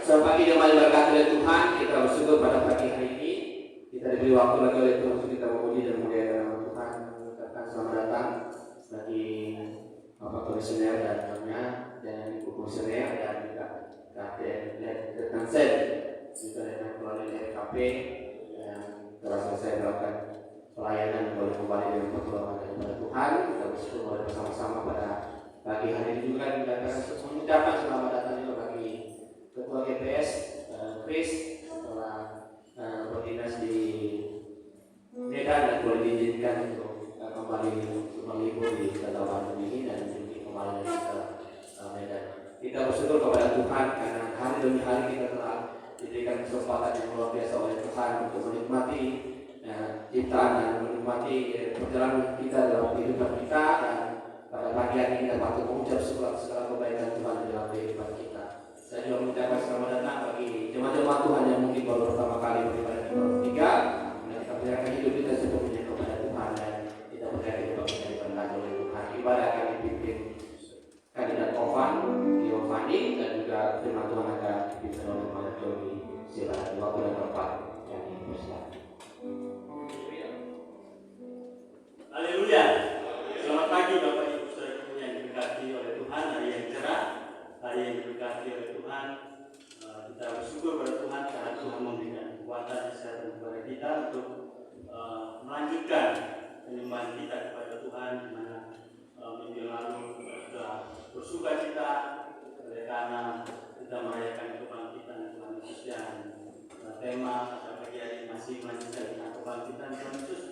Selamat pagi dan berkati oleh Tuhan. Kita bersyukur pada pagi hari ini kita diberi waktu lagi oleh Tuhan untuk kita memuji dan memuliakan nama Tuhan. Mengucapkan selamat datang bagi Bapak Komisioner dan temannya dan Ibu Komisioner dan juga KPN Tansen juga dengan keluarga RKP yang telah selesai melakukan pelayanan boleh kembali dengan pertolongan daripada Tuhan. Kita bersyukur boleh bersama-sama pada pagi hari ini juga mengucapkan selamat datang juga bagi Ketua GPS Chris setelah berdinas di Medan dan boleh diizinkan untuk kembali melibur di kota Bandung ini dan kembali ke Medan. Kita bersyukur kepada Tuhan karena hari demi hari kita telah diberikan kesempatan yang luar biasa oleh Tuhan untuk menikmati ciptaan dan menikmati perjalanan kita dalam kehidupan kita, dan pada pagi hari ini kita patut mengucap syukur segala kebaikan Tuhan di dalam kehidupan kita. Saya juga mengucapkan selamat datang bagi jemaat-jemaat Tuhan yang mungkin baru pertama kali beribadah di Baru 3. Dan kita percayakan hidup kita sepenuhnya kepada Tuhan dan kita percaya hidup kita diberkati oleh Tuhan. Ibadah akan dipimpin kandidat Ovan, Giovanni, dan juga firman Tuhan akan dipimpin oleh Pak Joni. Silakan waktu dan tempat yang dipersilakan. Haleluya. Selamat pagi Bapak Ibu Saudara yang diberkati oleh Tuhan. Hari yang cerah, hari yang diberkati oleh Tuhan. Kita bersyukur pada Tuhan karena Tuhan memberikan kekuatan kesehatan kepada kita untuk melanjutkan penyembahan kita kepada Tuhan, di mana minggu lalu sudah bersuka cita oleh karena kita merayakan kebangkitan Tuhan Yesus, dan tema pada pagi hari masih melanjutkan kebangkitan Tuhan Yesus.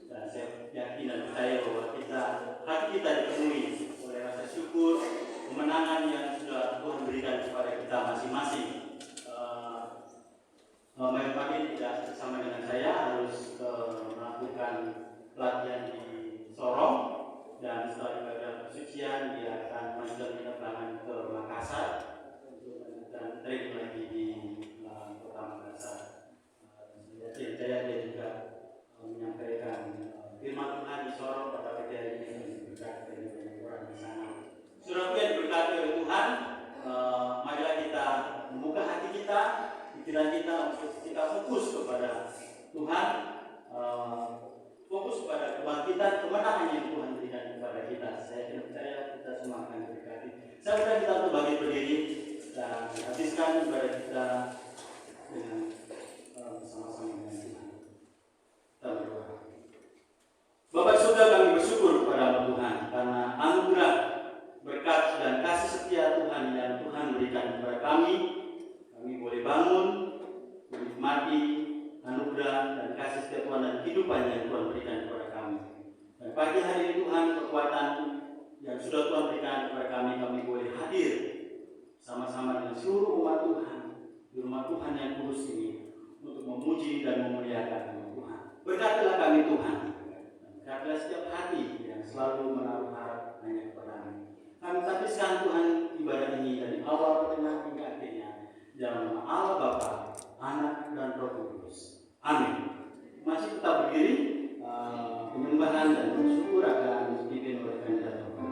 Dan saya yakin dan percaya bahwa hati kita dipenuhi oleh rasa syukur, kemenangan yang sudah Tuhan berikan kepada kita masing-masing. Malam pagi tidak bersama dengan saya harus melakukan pelatihan di Sorong, dan setelah ibadah persucian dia akan melanjutkan penerbangan ke Makassar untuk melanjutkan training lagi di kota Makassar. Saya dia juga menyampaikan firman Tuhan di Sorong pada pagi hari ini yang berkat dari banyak orang di sana. Saudara yang diberkati oleh Tuhan, marilah kita membuka hati kita, pikiran kita untuk kita fokus kepada Tuhan, fokus kepada kebangkitan, kemenangan yang Tuhan berikan kepada kita. Saya percaya kita semua akan diberkati. Saya minta kita untuk bangkit berdiri dan habiskan ibadah kita dengan bersama-sama dengan Tuhan. Kita berdoa. Bapak Surga, kami bersyukur kepada Tuhan karena anugerah, berkat dan kasih setia Tuhan yang Tuhan berikan kepada kami. Kami boleh bangun, menikmati anugerah dan kasih setia Tuhan dan kehidupan yang Tuhan berikan kepada kami. Dan pagi hari ini Tuhan, kekuatan yang sudah Tuhan berikan kepada kami boleh hadir sama-sama dengan seluruh umat Tuhan di rumah Tuhan yang kudus ini untuk memuji dan memuliakan nama Tuhan. Berkatilah kami Tuhan. Berkatilah setiap hati yang selalu menaruh harap hanya kepada-Mu. Kami habiskan Tuhan ibadah ini dari awal pertengahan hingga akhirnya dalam nama Allah Bapa, Anak dan Roh Kudus. Amin. Masih tetap berdiri, penyembahan dan bersyukur akan dipimpin oleh kandidat Tuhan.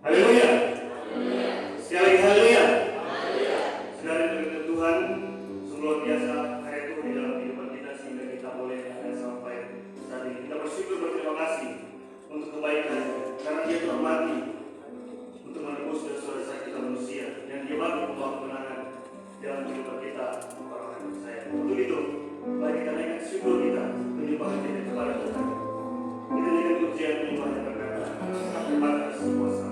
Haleluya. Sekali lagi haleluya. Saudara yang Tuhan, sungguh luar biasa karya Tuhan di dalam kehidupan kita sehingga kita boleh ada sampai saat ini. Kita bersyukur, berterima kasih untuk kebaikan karena Dia telah mati untuk menebus dosa-dosa kita manusia, dan Dia mampu membawa kemenangan dalam kehidupan kita para orang percaya. Untuk itu, mari kita naikkan syukur kita, penyembahan kita kepada Tuhan. Kita naikkan pujian penyembahan yang berkata, sampai batas kuasa.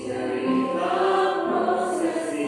Cerita prosesi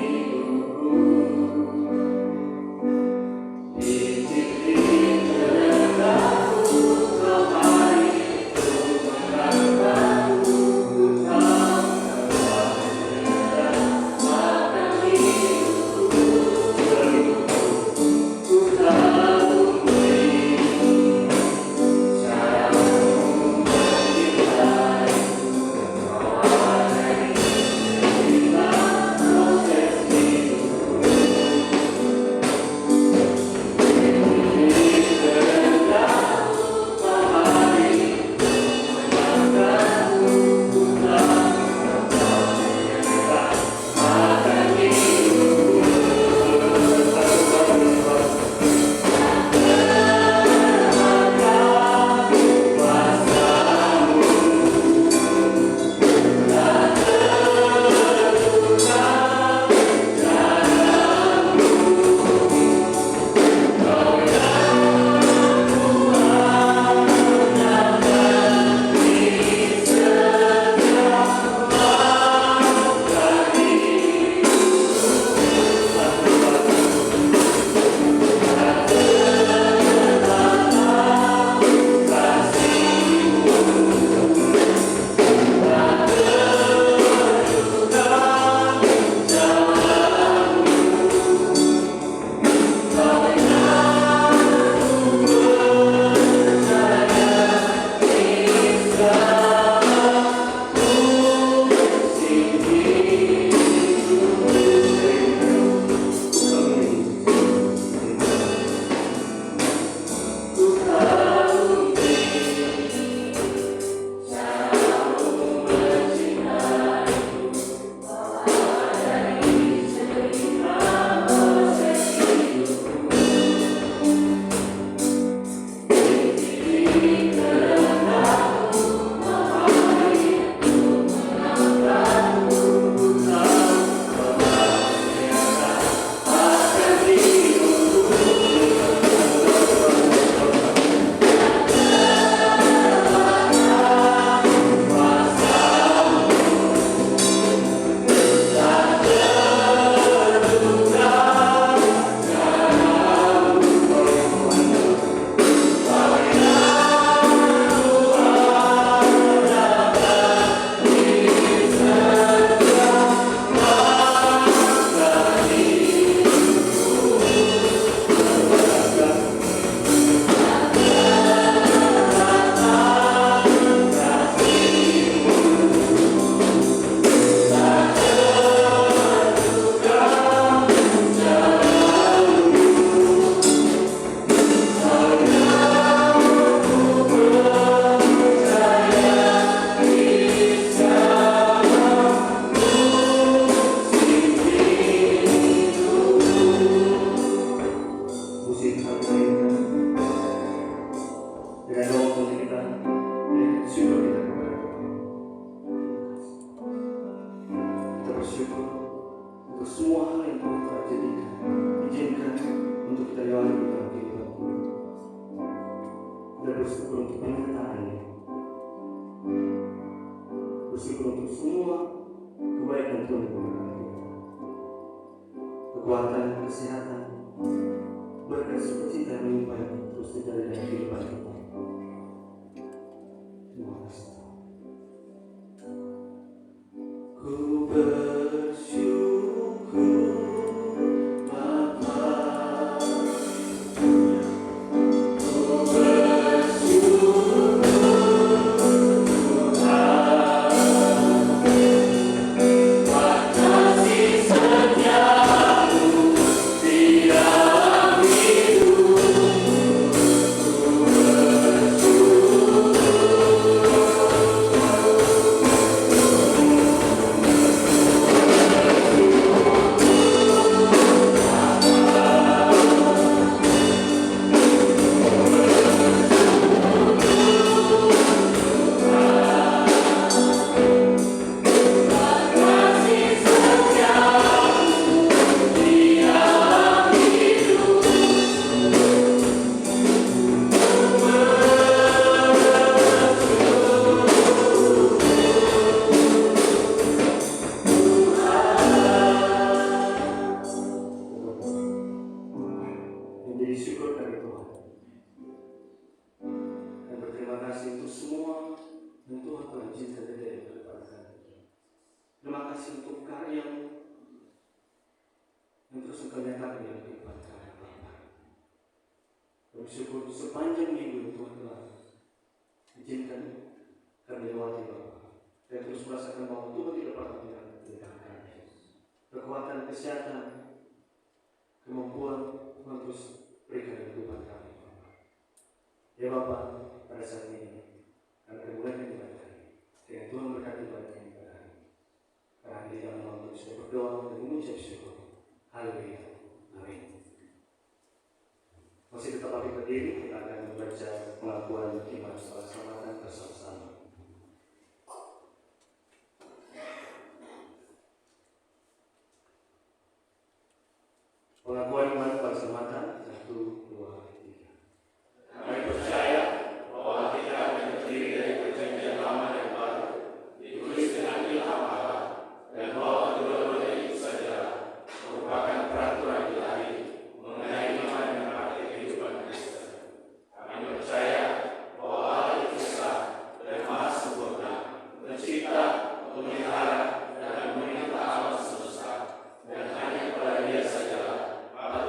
kekuatan, kesehatan, berkat sukacita yang melimpah terus terjadi dalam kehidupan kita. Terima kasih. Ku bersyukur Bapa. Menjadi syukur dari Tuhan dan berterima kasih untuk semua yang Tuhan telah izinkan terjadi kepada kami. Terima kasih untuk karya yang terus Engkau nyatakan dalam kehidupan kami, Bapa. Bersyukur sepanjang minggu yang Tuhan telah izinkan kami lewati, Bapa, dan terus merasakan bahwa Tuhan tidak pernah meninggalkan kami. Kekuatan, kesehatan, kemampuan Tuhan terus berikan kehidupan kami, Bapa. Ya Bapa, pada saat ini kami mulai ibadah kami dengan Tuhan berkati ibadah kami pada hari ini. Karena di dalam nama Tuhan saya berdoa dan mengucap syukur. Haleluya. Amin. Masih tetap berdiri, kita akan membaca pengakuan iman salam-salaman bersama-sama. Pengakuan iman bersama-sama. 1, 2, 3. Kami percaya bahwa kita terdiri dari perjanjian lama dan baru, ditulis dengan ilham Allah, dan bahwa kedua-duanya itu saja merupakan peraturan ilahi mengenai iman dan arti kehidupan Kristen. Kami percaya bahwa Allah itu esa dan maha sempurna, mencipta, memelihara, dan memerintah alam semesta, dan hanya kepada Dia sajalah patut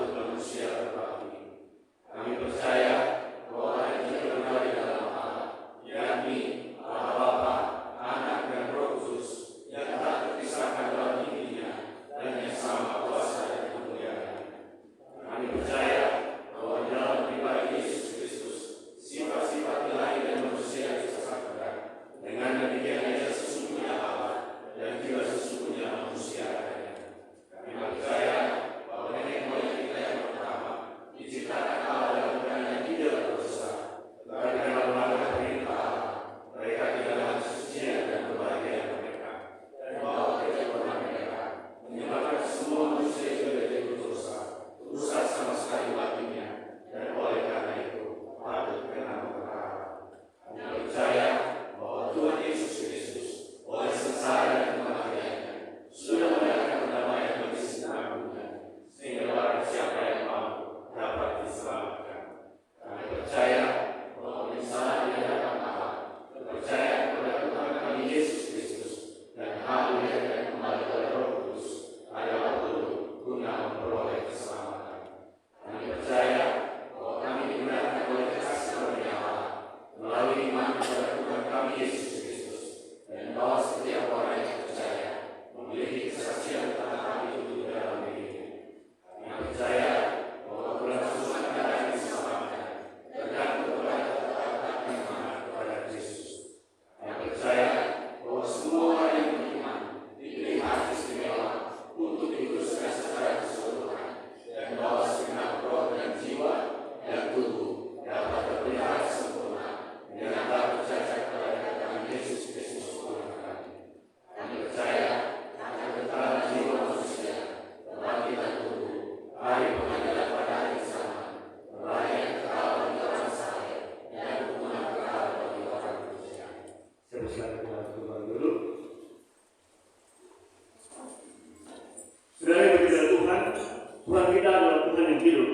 Tuhan kita adalah Tuhan yang hidup.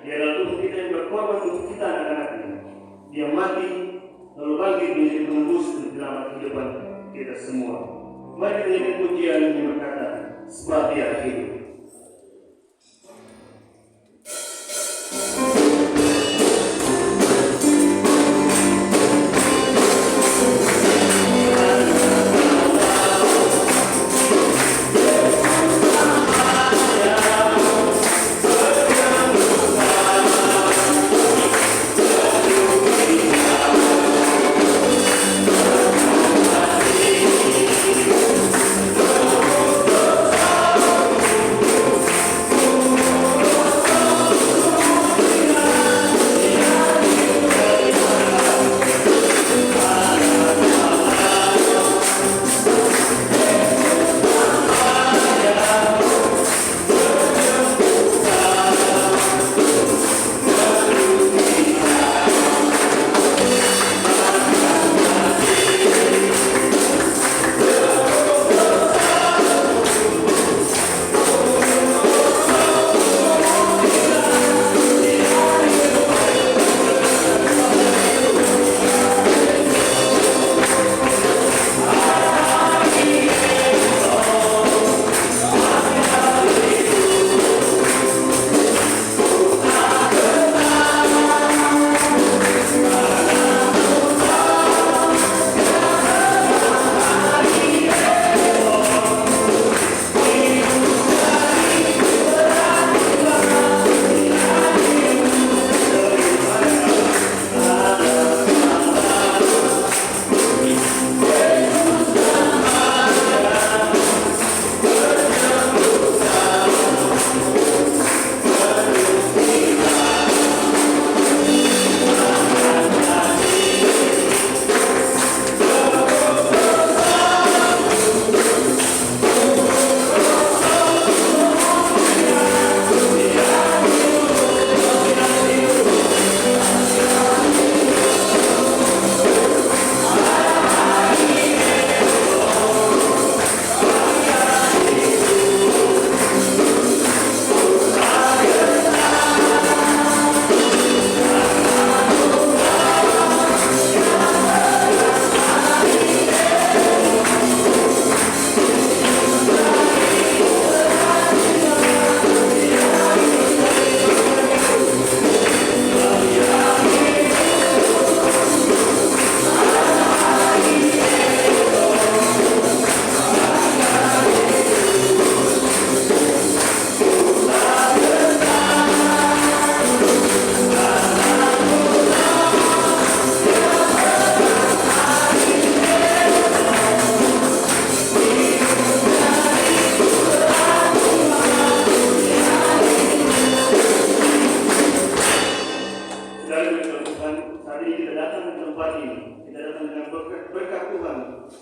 Dia adalah Tuhan kita yang berkorban untuk kita anak-anaknya. Dia mati lalu bangkit menjadi penembus dan penyelamat kehidupan kita semua. Mari kita nyanyikan pujian yang berkata, sebab Dia hidup.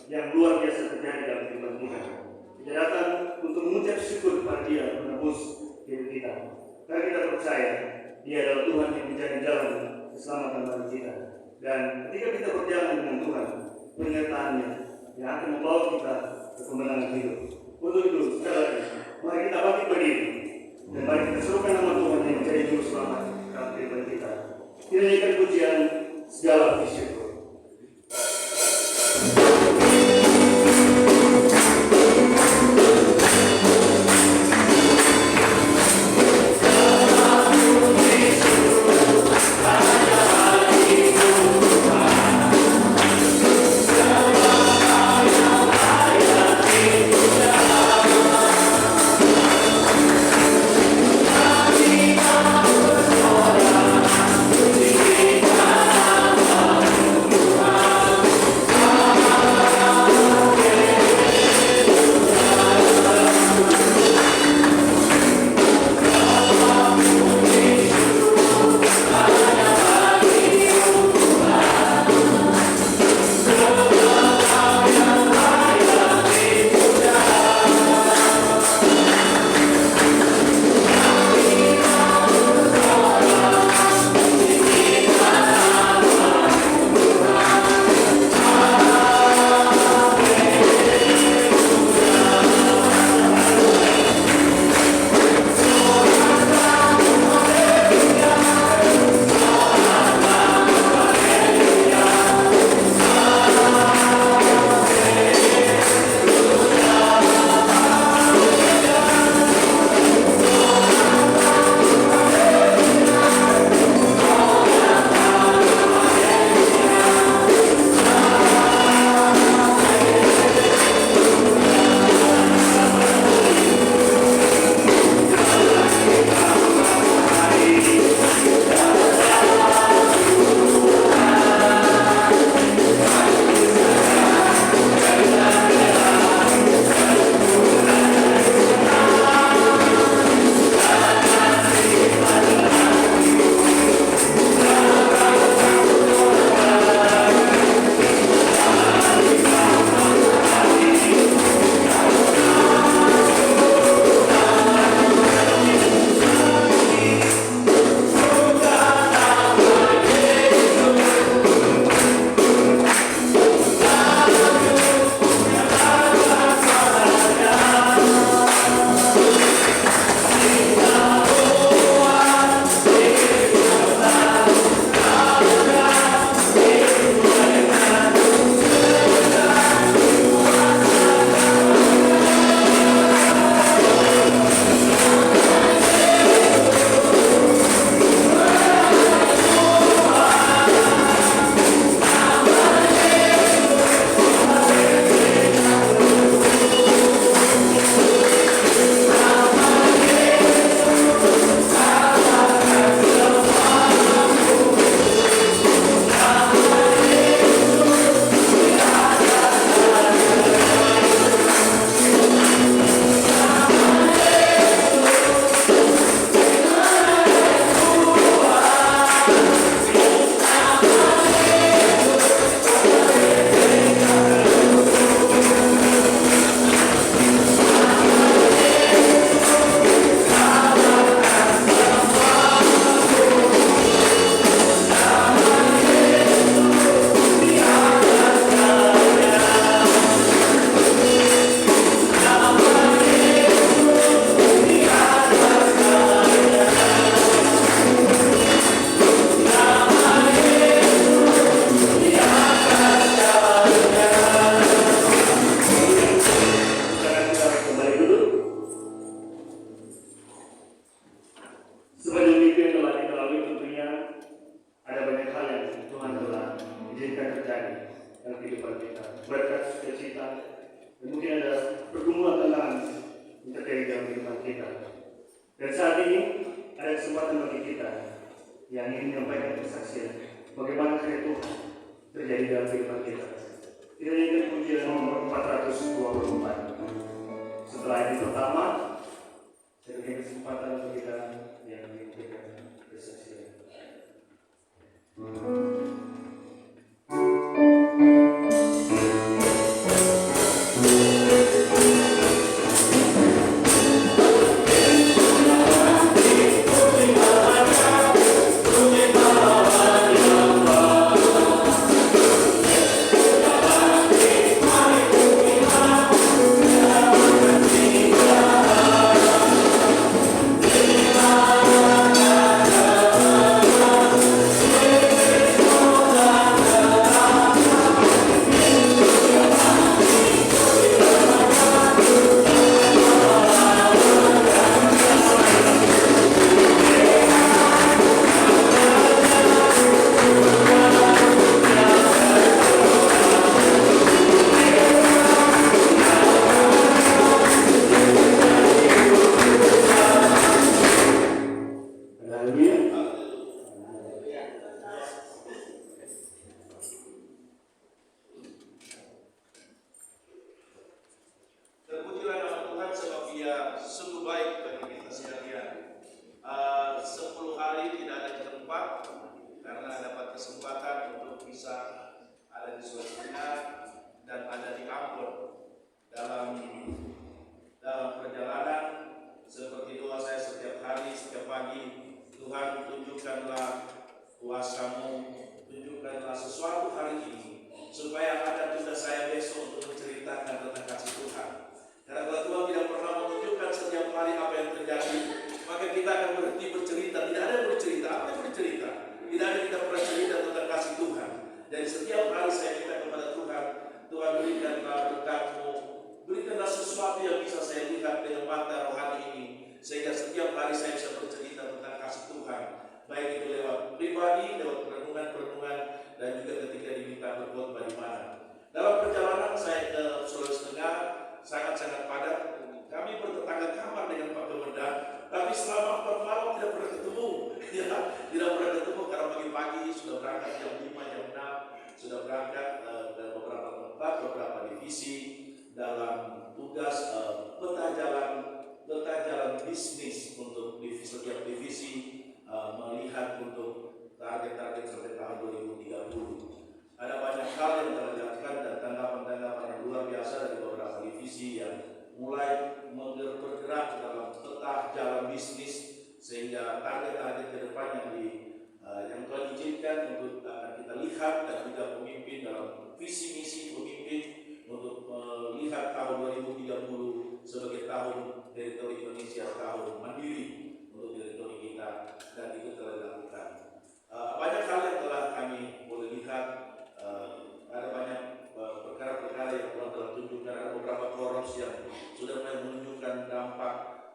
Yang luar biasa terjadi dalam kehidupan kita. Kita datang untuk mengucap syukur kepada Dia menebus hidup kita. Karena kita percaya Dia adalah Tuhan yang menjadi jalan keselamatan bagi kita. Dan ketika kita berjalan dengan Tuhan, penyertaannya yang akan membawa kita ke kemenangan hidup. Untuk itu, sekali lagi, mari kita bangkit berdiri dan mari kita serukan nama Tuhan yang menjadi juru selamat dalam kehidupan kita. Kita nyanyikan pujian segala puji syukur. Kita kehidupan kita, berkat sukacita, dan mungkin ada pergumulan tantangan yang terjadi dalam kehidupan kita. Dan saat ini ada kesempatan bagi kita yang ingin menyampaikan kesaksian bagaimana karya Tuhan terjadi dalam kehidupan kita. Kita ingat pujian nomor 424. Setelah ini pertama, saya berikan kesempatan untuk kita yang ingin memberikan kesaksian. Terpujilah nama Tuhan sebab Dia sungguh baik bagi kita sekalian. 10 hari tidak ada di tempat karena dapat kesempatan untuk bisa ada di Sulawesi dan ada di Ambon. Dalam perjalanan seperti doa saya setiap hari, setiap pagi, Tuhan tunjukkanlah kuasa-Mu, tunjukkanlah sesuatu hari ini supaya ada juga saya besok untuk menceritakan tentang kasih Tuhan. Karena kalau Tuhan tidak pernah menunjukkan setiap hari apa yang terjadi, maka kita akan berhenti bercerita. Tidak ada yang bercerita. Apa yang bercerita? Tidak ada kita pernah cerita tentang kasih Tuhan. Jadi setiap hari saya minta kepada Tuhan, Tuhan berikanlah berkat-Mu, berikanlah sesuatu yang bisa saya lihat dengan mata rohani ini, sehingga setiap hari saya bisa bercerita tentang kasih Tuhan, baik itu lewat pribadi, lewat perenungan-perenungan, dan juga ketika diminta berkhotbah di mana. Dalam perjalanan saya ke Sulawesi Tengah sangat-sangat padat. Kami bertetangga kamar dengan Pak Komandan, tapi selama 4 malam tidak pernah ketemu. Ya, tidak pernah ketemu karena pagi-pagi sudah berangkat jam 5, jam 6, sudah berangkat ke beberapa tempat, beberapa divisi dalam tugas peta jalan bisnis untuk setiap divisi, melihat untuk target-target sampai tahun 2030. Ada banyak hal yang telah dilakukan dan tanggapan-tanggapan yang luar biasa dari beberapa divisi yang mulai bergerak dalam peta jalan bisnis, sehingga target-target ke depan yang telah diizinkan untuk akan kita lihat, dan juga pemimpin dalam visi misi pemimpin untuk melihat tahun 2030 sebagai tahun teritori Indonesia, tahun mandiri untuk teritori kita, dan itu telah dilakukan. Banyak hal yang telah kami boleh lihat, ada banyak perkara-perkara yang telah tunjukkan, ada beberapa koros yang sudah mulai menunjukkan dampak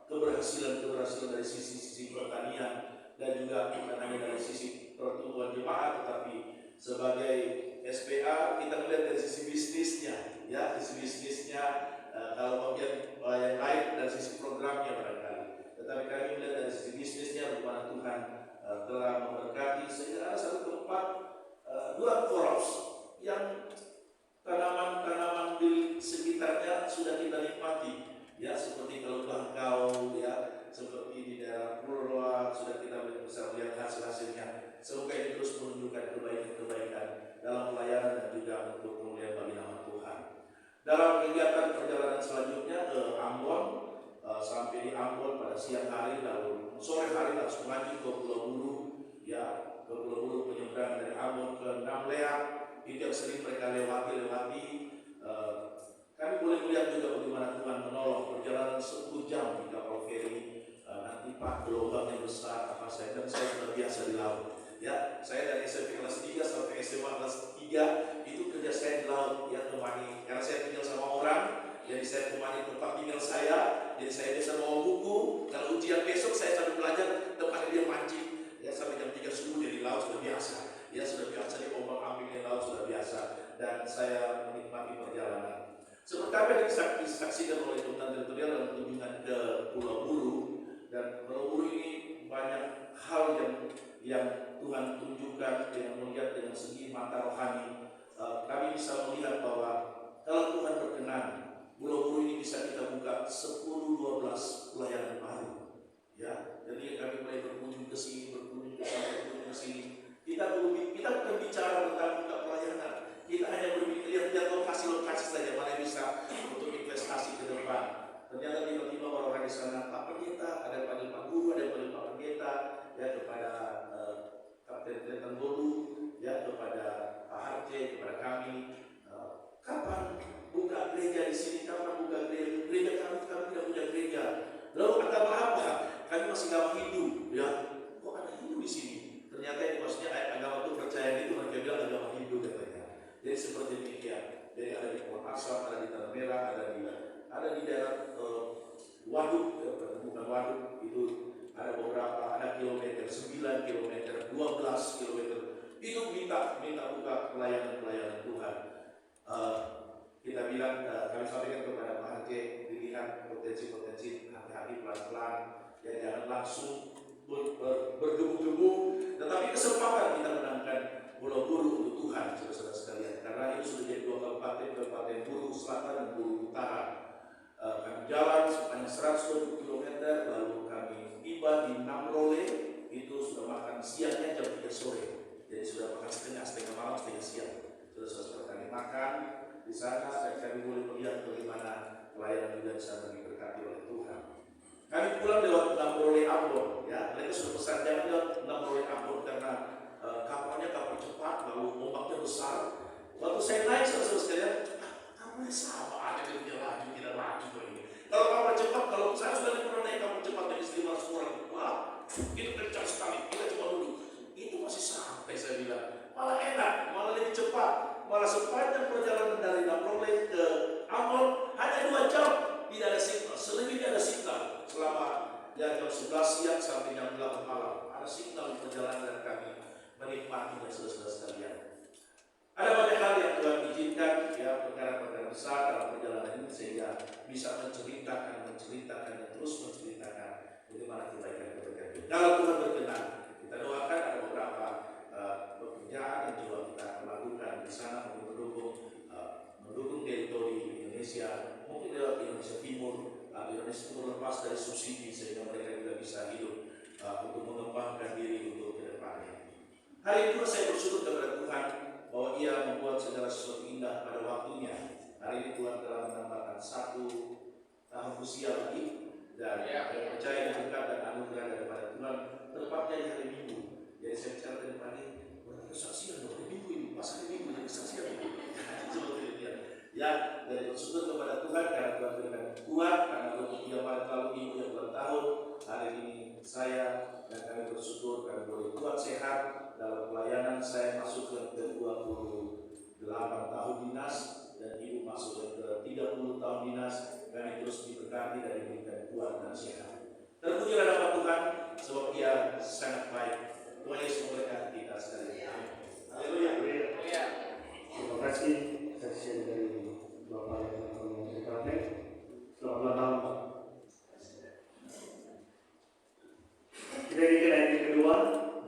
keberhasilan dari sisi pertanian, dan juga bukan hanya dari sisi pertumbuhan jemaat, tetapi sebagai SPA kita melihat dari sisi bisnisnya, ya, sisi bisnisnya. Kalau bagian yang lain dari sisi programnya barangkali, tetapi kami melihat dari sisi bisnisnya bagaimana Tuhan telah memberkati, sehingga ada satu tempat, 2 koros yang tanaman-tanaman di sekitarnya sudah kita nikmati, ya, seperti kalau bangkau, ya, seperti di daerah Purwa sudah kita bisa melihat hasil-hasilnya. Semoga ini terus menunjukkan kebaikan-kebaikan dalam pelayanan dan juga untuk kemuliaan bagi nama Tuhan. Dalam kegiatan perjalanan selanjutnya ke Ambon, sampai di Ambon pada siang hari, lalu sore hari langsung lanjut ke Pulau Buru, ya, ke Pulau Buru, penyeberangan dari Ambon ke Namlea, itu yang sering mereka lewati. Kami boleh melihat juga bagaimana Tuhan menolong perjalanan 10 jam di kapal feri. Nanti Pak, gelombangnya besar, apa saya sudah biasa di laut. Ya, saya dari SMP kelas 3 sampai SMA kelas 3 itu kerja saya di laut, ya, temani. Karena saya tinggal sama orang, jadi saya temani tempat tinggal saya. Jadi saya bisa bawa buku. Kalau ujian besok saya sambil belajar, tempat dia mancing. Ya, sampai jam 3 subuh dia di laut sudah biasa. Ya, sudah biasa di ombak ambing di laut sudah biasa. Dan dan saya menikmati perjalanan. Seperti apa yang disaksikan oleh Tuhan Teritorial dalam kunjungan ke Pulau Buru, dan Pulau Buru ini banyak hal yang Tuhan tunjukkan dengan melihat dengan segi mata rohani. Kami bisa melihat bahwa kalau Tuhan berkenan, Pulau Buru ini bisa kita buka 10-12 pelayanan baru. Ya, jadi kami mulai berkunjung ke sini, berkunjung ke sini. Kita bukan bicara tentang buka pelayanan. Kita hanya lihat lokasi-lokasi saja mana yang bisa untuk investasi ke depan. Ternyata tiba-tiba orang-orang di sana, Pak Pendeta, ada yang panggil Pak Guru, ada yang panggil Pak Pendeta, ya kepada Kapten Tenggolu, ya kepada Pak Harje, kepada kami. Kapan buka gereja di sini? Kapan buka gereja? Kami tidak punya gereja. Lalu kata apa? Kami masih agama Hindu, ya. Kok ada Hindu di sini? Ternyata ini maksudnya agama itu percaya itu, mereka bilang agama Hindu katanya. Jadi seperti demikian. Jadi ada di Pohon Asam, ada di Tanah Merah, ada di daerah Waduk, bukan Waduk, itu ada beberapa, ada kilometer 9, kilometer 12, kilometer. Itu minta buka pelayanan Tuhan. Kita bilang, kami sampaikan kepada Pak Harje, dilihat potensi-potensi, hati-hati pelan-pelan, ya jangan langsung bergebu-gebu, tetapi kesempatan kita menangkan Pulau Buru untuk Tuhan, saudara-saudara sekalian, karena ini sudah jadi 2 kabupaten Buru Selatan dan Buru Utara. Kami jalan sepanjang 120 km, lalu kami tiba di Namrole, itu sudah makan siangnya jam 3 sore, jadi sudah makan setengah malam, setengah siang. Saudara-saudara kami makan di sana, dan kami boleh melihat bagaimana pelayanan juga di sana diberkati oleh Tuhan. Kami pulang lewat Namrole Ambon, ya mereka sudah pesan jangan lewat Namrole Ambon karena kapalnya kapal cepat, lalu ombaknya besar. Waktu saya naik, saudara-saudara sekalian, kapalnya sama aja, dia laju, tidak laju ini. Kalau kapal cepat, kalau saya sudah pernah naik kapal cepat dari 500 orang, wah, itu kencang sekali, kita coba duduk. Itu masih sampai, saya bilang, malah enak, malah lebih cepat, malah sepanjang perjalanan dari Namrole ke Ambon hanya 2 jam, tidak ada signal, selebihnya ada signal selama jam 11 siang sampai jam 8 malam. Ada signal di perjalanan dan kami menikmatinya, saudara-saudara sekalian. Ada banyak hal yang Tuhan izinkan, ya perkara-perkara besar dalam perjalanan ini sehingga bisa menceritakan dan terus menceritakan bagaimana kebaikan-kebaikan itu. Kalau Tuhan berkenan, kita doakan ada beberapa pekerjaan yang coba kita lakukan di sana untuk mendukung teritori Indonesia, mungkin lewat Indonesia Timur. Indonesia Timur lepas dari subsidi sehingga mereka juga bisa hidup untuk mengembangkan diri untuk ke depannya. Hari ini saya bersyukur kepada Tuhan bahwa Ia membuat segala sesuatu indah pada waktunya. Hari ini Tuhan telah menambahkan 1 tahun usia lagi, dan percaya dan berkat dan anugerah daripada Tuhan tepatnya di hari Minggu. Jadi saya bicara tadi pagi, kesaksian dong, Minggu ini, pas hari Minggu jadi kesaksian ini. Seperti itu ya, dari bersyukur kepada Tuhan karena Tuhan berikan kuat, karena untuk dia pada lalu Ibu yang ulang tahun, hari ini saya dan kami bersyukur karena boleh kuat sehat dalam pelayanan. Saya masuk ke 28 tahun dinas dan Ibu masuk ke 30 tahun dinas. Kami terus diberkati dan diberikan kuat dan sehat. Terpujilah nama Tuhan sebab Dia sangat baik. Tuhan Yesus memberkati kita sekalian. Haleluya. Terima kasih saksian dari Bapak yang telah menceritakan. Selamat ulang tahun, Pak. Kita ingin ayat yang kedua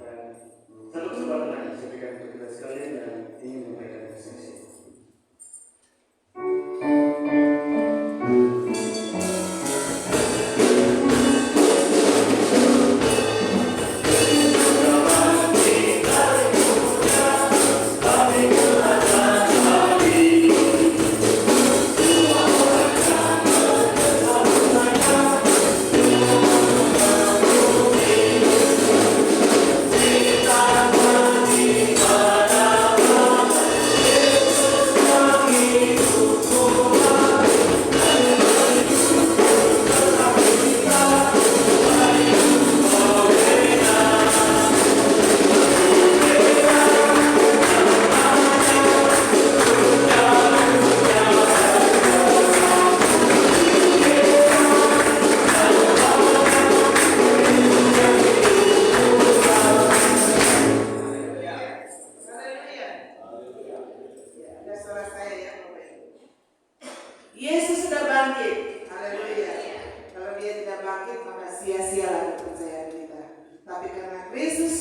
dan satu kesempatan lagi saya berikan untuk kita sekalian yang ingin menyampaikan saksi.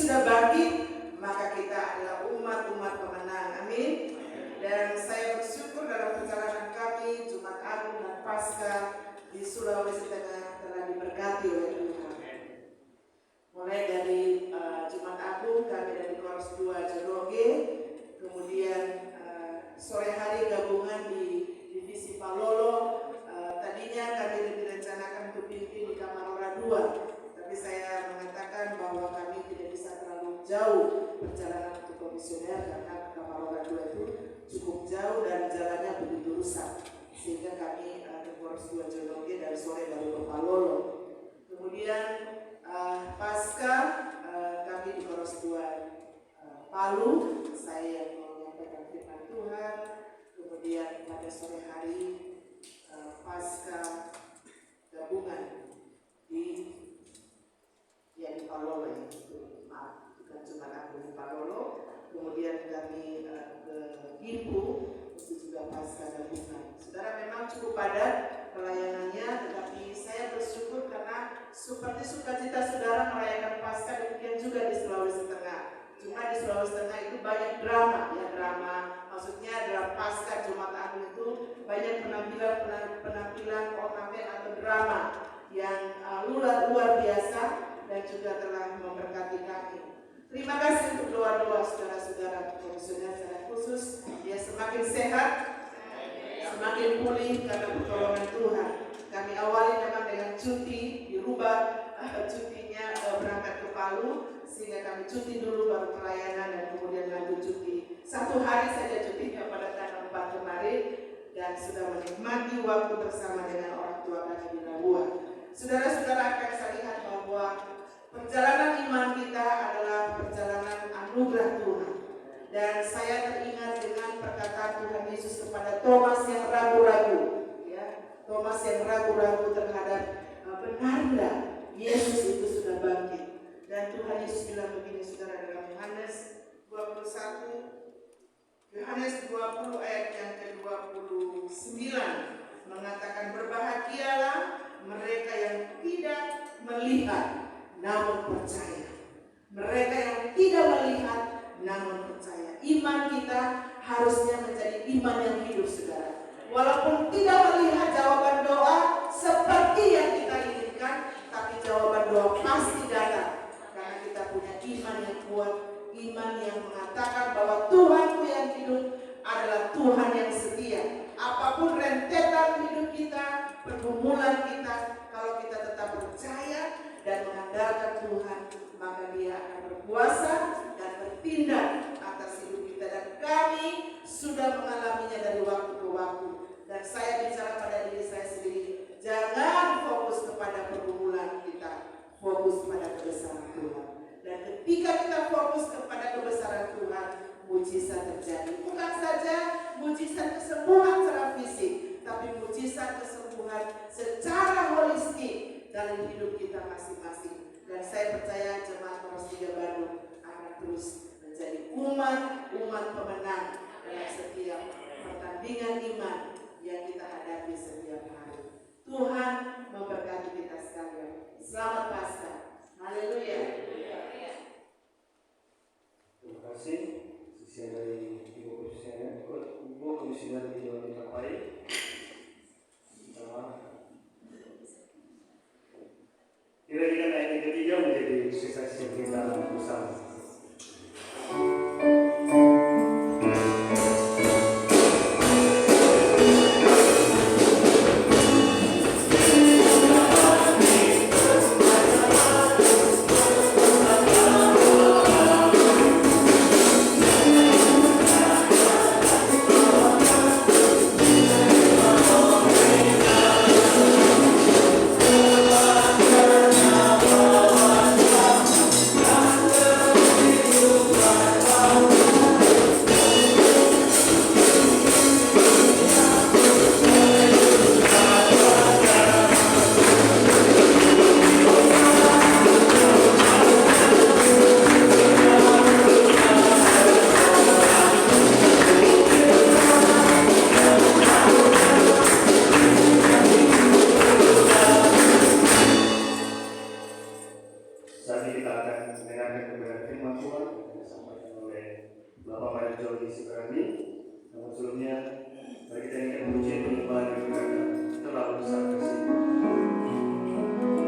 sudah bangkit, maka kita adalah umat-umat pemenang. Amin. Dan saya bersyukur dalam perjalanan kami Jumat Agung dan Paskah di Sulawesi Tengah telah diberkati oleh Tuhan. Mulai dari Jumat Agung kami dari Koros 2 Jeroge, kemudian sore hari gabungan di Divisi Palolo. Tadinya kami direncanakan untuk pimpin di Kamarora 2, tapi saya mengatakan bahwa kami tidak bisa terlalu jauh perjalanan untuk komisioner karena Kamarora 2 itu cukup jauh dan jalannya begitu rusak, sehingga kami ke Koros 2 Jeroge dari sore baru ke Palolo. Kemudian Paskah kami di Koros 2 Palu, saya yang menyampaikan firman Tuhan. Kemudian pada sore hari Paskah gabungan di Palolo, maaf, bukan cuma aku di Palolo. Kemudian kami ke Gimpu, itu juga Paskah gabungan. Saudara, memang cukup padat pelayanannya, tetapi saya bersyukur karena seperti sukacita saudara merayakan Paskah, demikian juga di Sulawesi Tengah. Cuma di Sulawesi Tengah itu banyak drama, ya drama. Maksudnya dalam Paskah Jumat Agung itu banyak penampilan ornamen atau drama yang luar biasa dan juga telah memberkati kami. Terima kasih untuk doa-doa saudara-saudara komisioner secara khusus. Ya, semakin sehat, semakin pulih karena pertolongan Tuhan. Kami awali memang dengan cuti, dirubah cutinya berangkat ke Palu, sehingga kami cuti dulu baru pelayanan dan kemudian lanjut cuti. 1 hari saja cutinya pada tanggal 4 kemarin dan sudah menikmati waktu bersama dengan orang tua kami di Labuan. Saudara-saudara, akan saya lihat bahwa perjalanan iman kita adalah perjalanan anugerah Tuhan. Dan saya teringat dengan perkataan Tuhan Yesus kepada Thomas yang ragu-ragu, ya, Thomas yang ragu-ragu terhadap benarnya Yesus itu sudah bangkit. Dan Tuhan Yesus bilang begini, saudara, dalam Yohanes 21, Yohanes 20 ayat yang ke-29 mengatakan, berbahagialah mereka yang tidak melihat namun percaya. Mereka yang tidak melihat namun percaya. Iman kita harusnya menjadi iman yang hidup, saudara. Walaupun tidak melihat jawaban doa seperti yang kita inginkan, tapi jawaban doa pasti datang. Karena kita punya iman yang kuat, iman yang mengatakan bahwa Tuhanku yang hidup adalah Tuhan yang setia. Apapun rentetan hidup kita, pergumulan kita, kalau kita tetap percaya dan mengandalkan Tuhan, maka Dia akan berkuasa dan bertindak atas hidup kita. Dan kami sudah mengalaminya dari waktu ke waktu. Dan saya bicara pada diri saya sendiri, jangan fokus kepada pergumulan kita, fokus pada kebesaran Tuhan. Dan ketika kita fokus kepada kebesaran Tuhan, mujizat terjadi. Bukan saja mujizat kesembuhan secara fisik, tapi mujizat kesembuhan secara holistik dalam hidup kita masing-masing. Dan saya percaya jemaat Koros 3 Bandung akan terus menjadi umat pemenang dalam setiap pertandingan iman yang kita hadapi setiap hari. Tuhan memberkati kita sekalian. Selamat Paskah. Haleluya. Terima kasih. Sisi dari Ibu Komisioner, Ibu Komisioner di Jawa Timur. Kira-kira ayat yang ketiga menjadi saksi kita bersama. Saat ini kita akan mendengarkan kebenaran firman Tuhan yang disampaikan oleh Bapak Mario Jody Siberani. Namun sebelumnya, mari kita ingat pujian penyembahan yang berada terlalu besar kasih. Kau berikan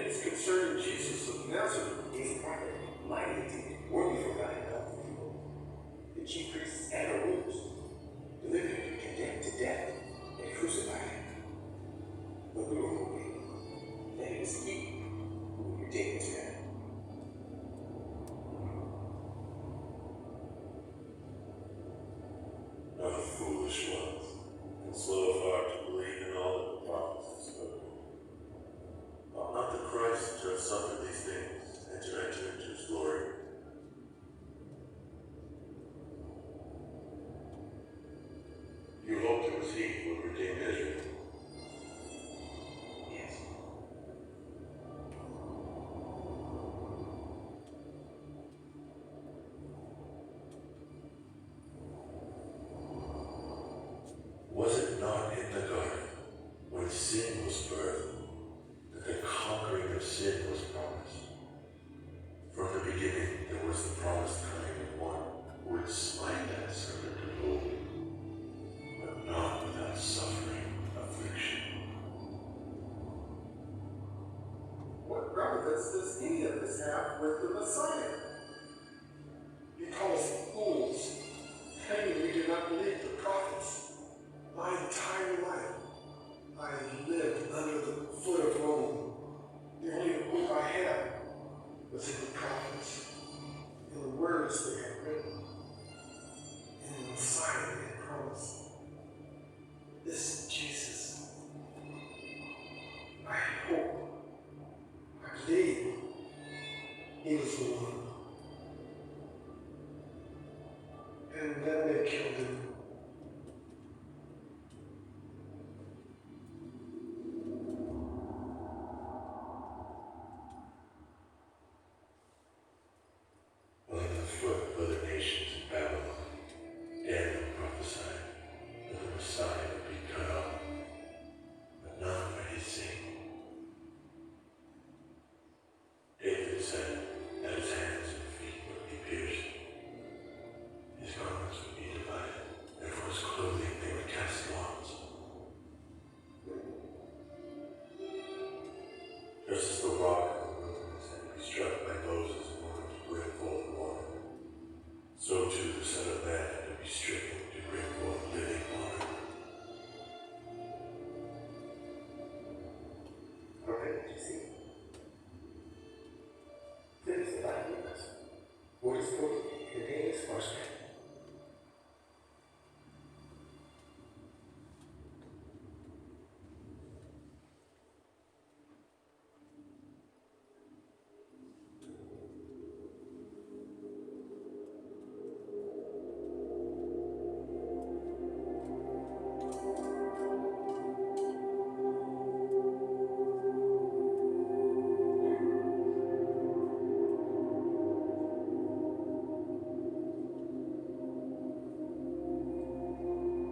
it's concerning Jesus of Nazareth. He's prophet, mighty deed, worthy for God and all people. The chief priests and the rulers delivered him and condemned to death and crucified him. But we were hoping that it was he who would redeem Israel. Of the foolish ones, and slow of heart to believe in all that the prophets have spoken. Ought not the Christ to have suffered these things, and to enter into his glory? You hoped it was he who would redeem Israel. Yes. Was it not in the garden, when sin was birthed, that the conquering of sin was promised? From the beginning there was the promised coming of one who would smite that serpent of old, but not without suffering affliction. What relevance does any of this have with the Messiah? You call us fools, claiming we do not believe the prophets. My entire life, I lived under the foot of Rome. The only hope I had was in the prophets, in the words they had written, in the Messiah they had promised. This Jesus, I hope, I believe he was the one. And then they killed him. Under the foot of other nations in Babylon, Daniel prophesied that the Messiah would be cut off, but not for his sake. David said that his hands and feet would be pierced, his garments would be divided, and for his clothing they would cast lots. Just as the rock of the wilderness had to be struck by Moses in order to bring forth water, so too the Son of Man had to be stricken to bring forth living water. Okay, you see. This is about us. What is good in the day is first.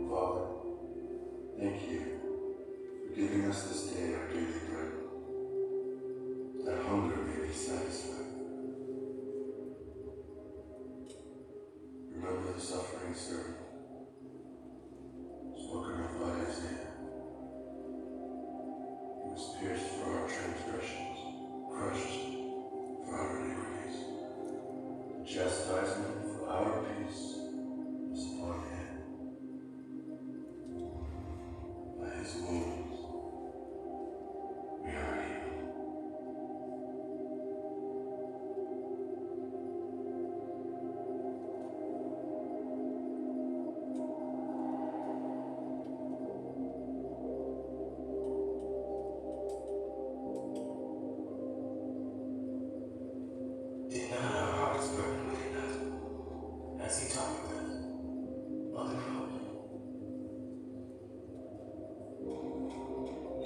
Father, thank you for giving us this day our daily bread, that hunger may be satisfied. Remember the suffering servant, spoken of by Isaiah. He was pierced for our transgressions, crushed for our iniquities. The chastisement for our peace was upon him. By his wounds we are healed. Did not our hearts burn within us as he talked with us on the road?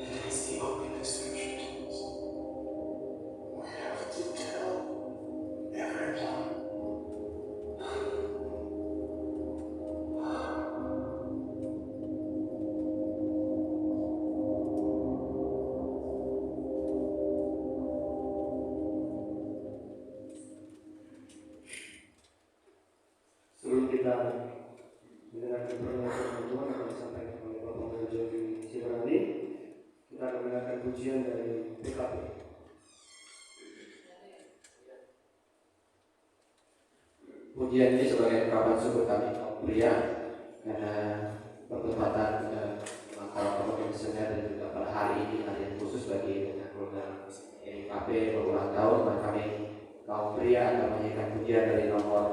And as he opened the scriptures to us, we have to tell everyone. Sebelum kita mendengarkan pernyataan Tuhan yang disampaikan oleh Bapak Pendeta Jogi Sibrani, kita akan mendengarkan pujian dari PKP. pujian ini sebagai ungkapan syukur kami kaum pria karena pertempatan para komisioner dan juga pada hari ini hari yang khusus bagi program NKP berulang tahun, maka kami kaum pria akan menyanyikan pujian dari nomor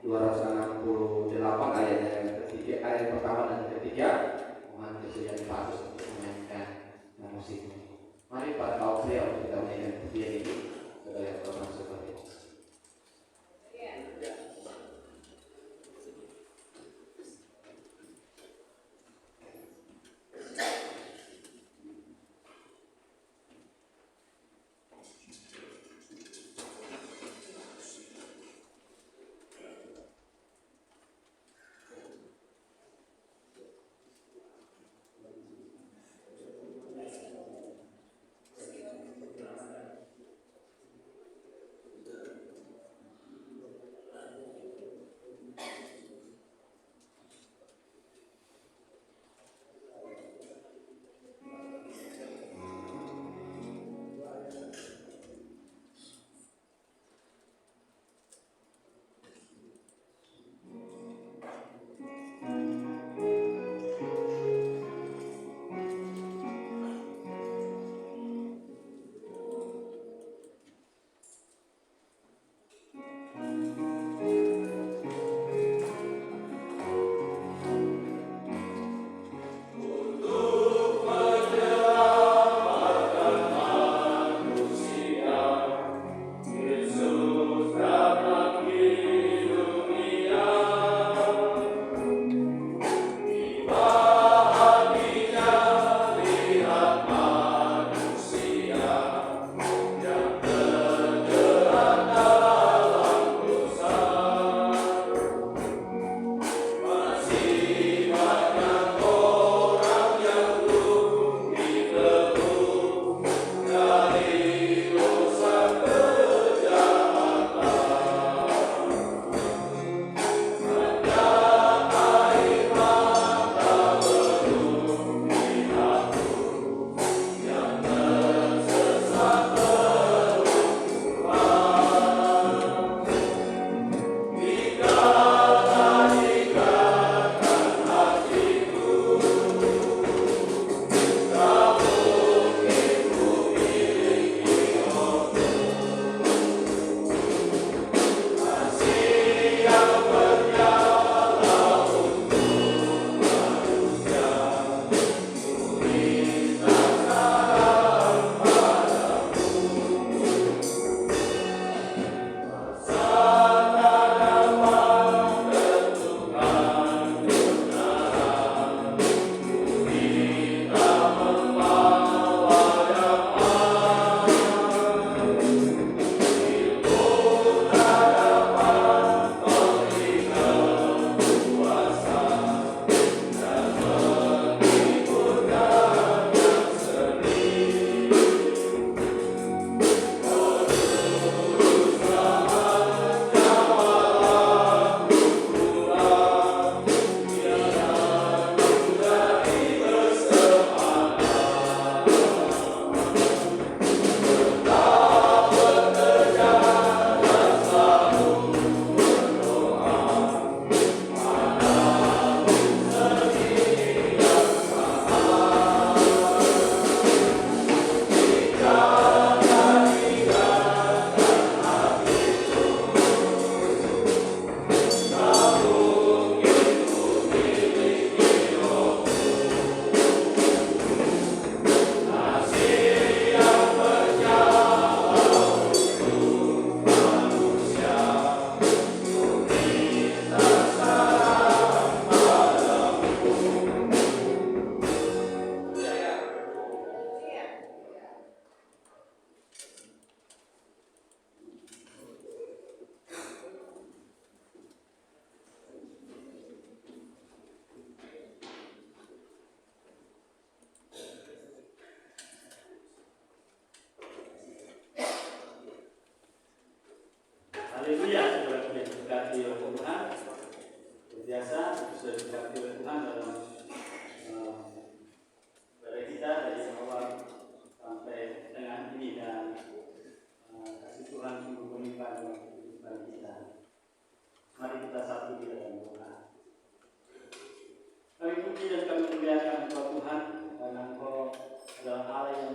268 ayat yang ketiga, ayat pertama dan ketiga. Mohon kesediaan Pak Agus untuk menyanyikan musik ini. Mari para kaum pria untuk kita menyanyikan pujian ini sebagai ungkapan syukur.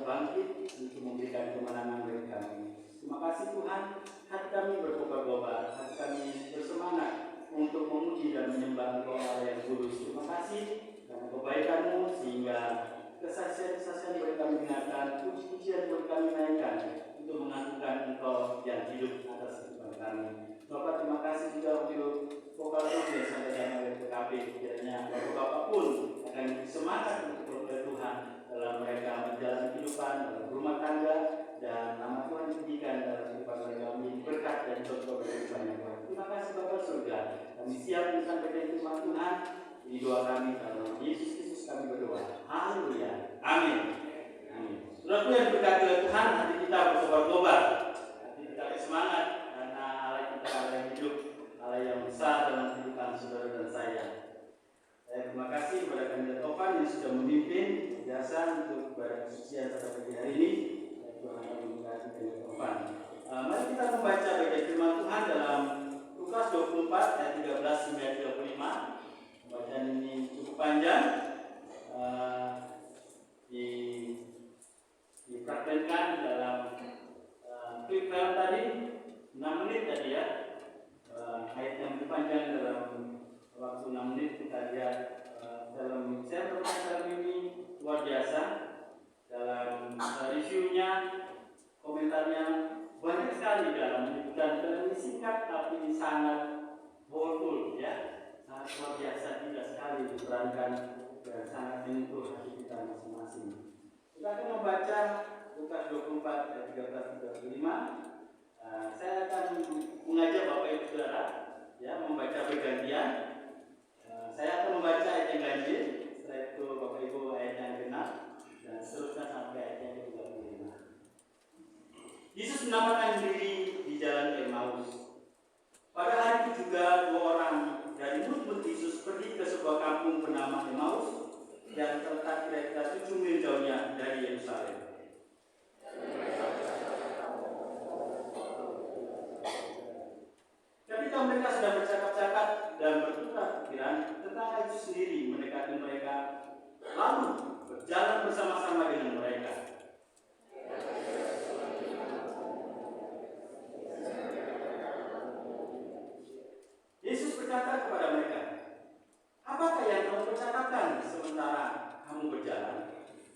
bangkit untuk memberikan kemenangan bagi kami. Terima kasih Tuhan, hati kami berkobar-kobar, hati kami bersemangat untuk memuji dan menyembah Engkau Allah yang kudus. Terima kasih karena kebaikan-Mu sehingga kesaksian-kesaksian boleh kami dengarkan, puji-pujian boleh kami naikkan untuk mengagungkan Engkau yang hidup atas kehidupan kami. Bapak, terima kasih juga untuk vokal yang disampaikan oleh PKP. Kiranya Bapak pun akan semangat untuk bekerja Tuhan dalam mereka menjalani kehidupan, dalam rumah tangga, dan nama Tuhan ditinggikan dalam kehidupan mereka menjadi berkat dan contoh kehidupan yang baik. Terima kasih Bapak surga. Kami siap menyampaikan firman Tuhan. Ini doa kami dalam Yesus Kristus kami berdoa. Haleluya. Amin. Amin. Saudaraku yang berkati oleh Tuhan, hati kita berkobar-kobar, hati kita bersemangat karena Allah kita Allah yang hidup, Allah yang besar dalam kehidupan saudara dan saya. Saya terima kasih kepada Kandidat Tovan yang sudah memimpin jasa untuk ibadah kesucian pada pagi hari ini. Tuhan akan memberkati Kandidat Tovan. Mari kita membaca bagian firman Tuhan dalam Lukas 24 ayat 13 hingga 35. Bacaan ini cukup panjang, dipraktekkan dalam klip film tadi 6 menit tadi ya. Ayat yang lebih panjang dalam waktu 6 menit kita lihat dalam saya berkata film ini luar biasa. Dalam reviewnya, komentarnya banyak sekali dalam dan film ini singkat tapi sangat powerful ya. Sangat luar biasa, tidak sekali diperankan dan sangat menyentuh hati kita masing-masing. Kita akan membaca Lukas 24 ayat 13 hingga 35. Saya akan mengajak Bapak Ibu Saudara ya membaca bergantian. Saya akan membaca ayat yang ganjil, setelah itu Bapak Ibu ayat yang genap dan seterusnya sampai ayat yang ke-35. Yesus menampakkan diri di jalan Emmaus. Pada hari itu juga 2 orang dari murid Yesus pergi ke sebuah kampung bernama Emmaus yang terletak kira-kira 7 mil jauhnya dari Yerusalem. Ketika mereka sedang bercakap-cakap dan bertukar pikiran, tetangga itu sendiri mendekati mereka, lalu berjalan bersama-sama dengan mereka. Yesus berkata kepada mereka, "Apakah yang kamu percakapkan sementara kamu berjalan?"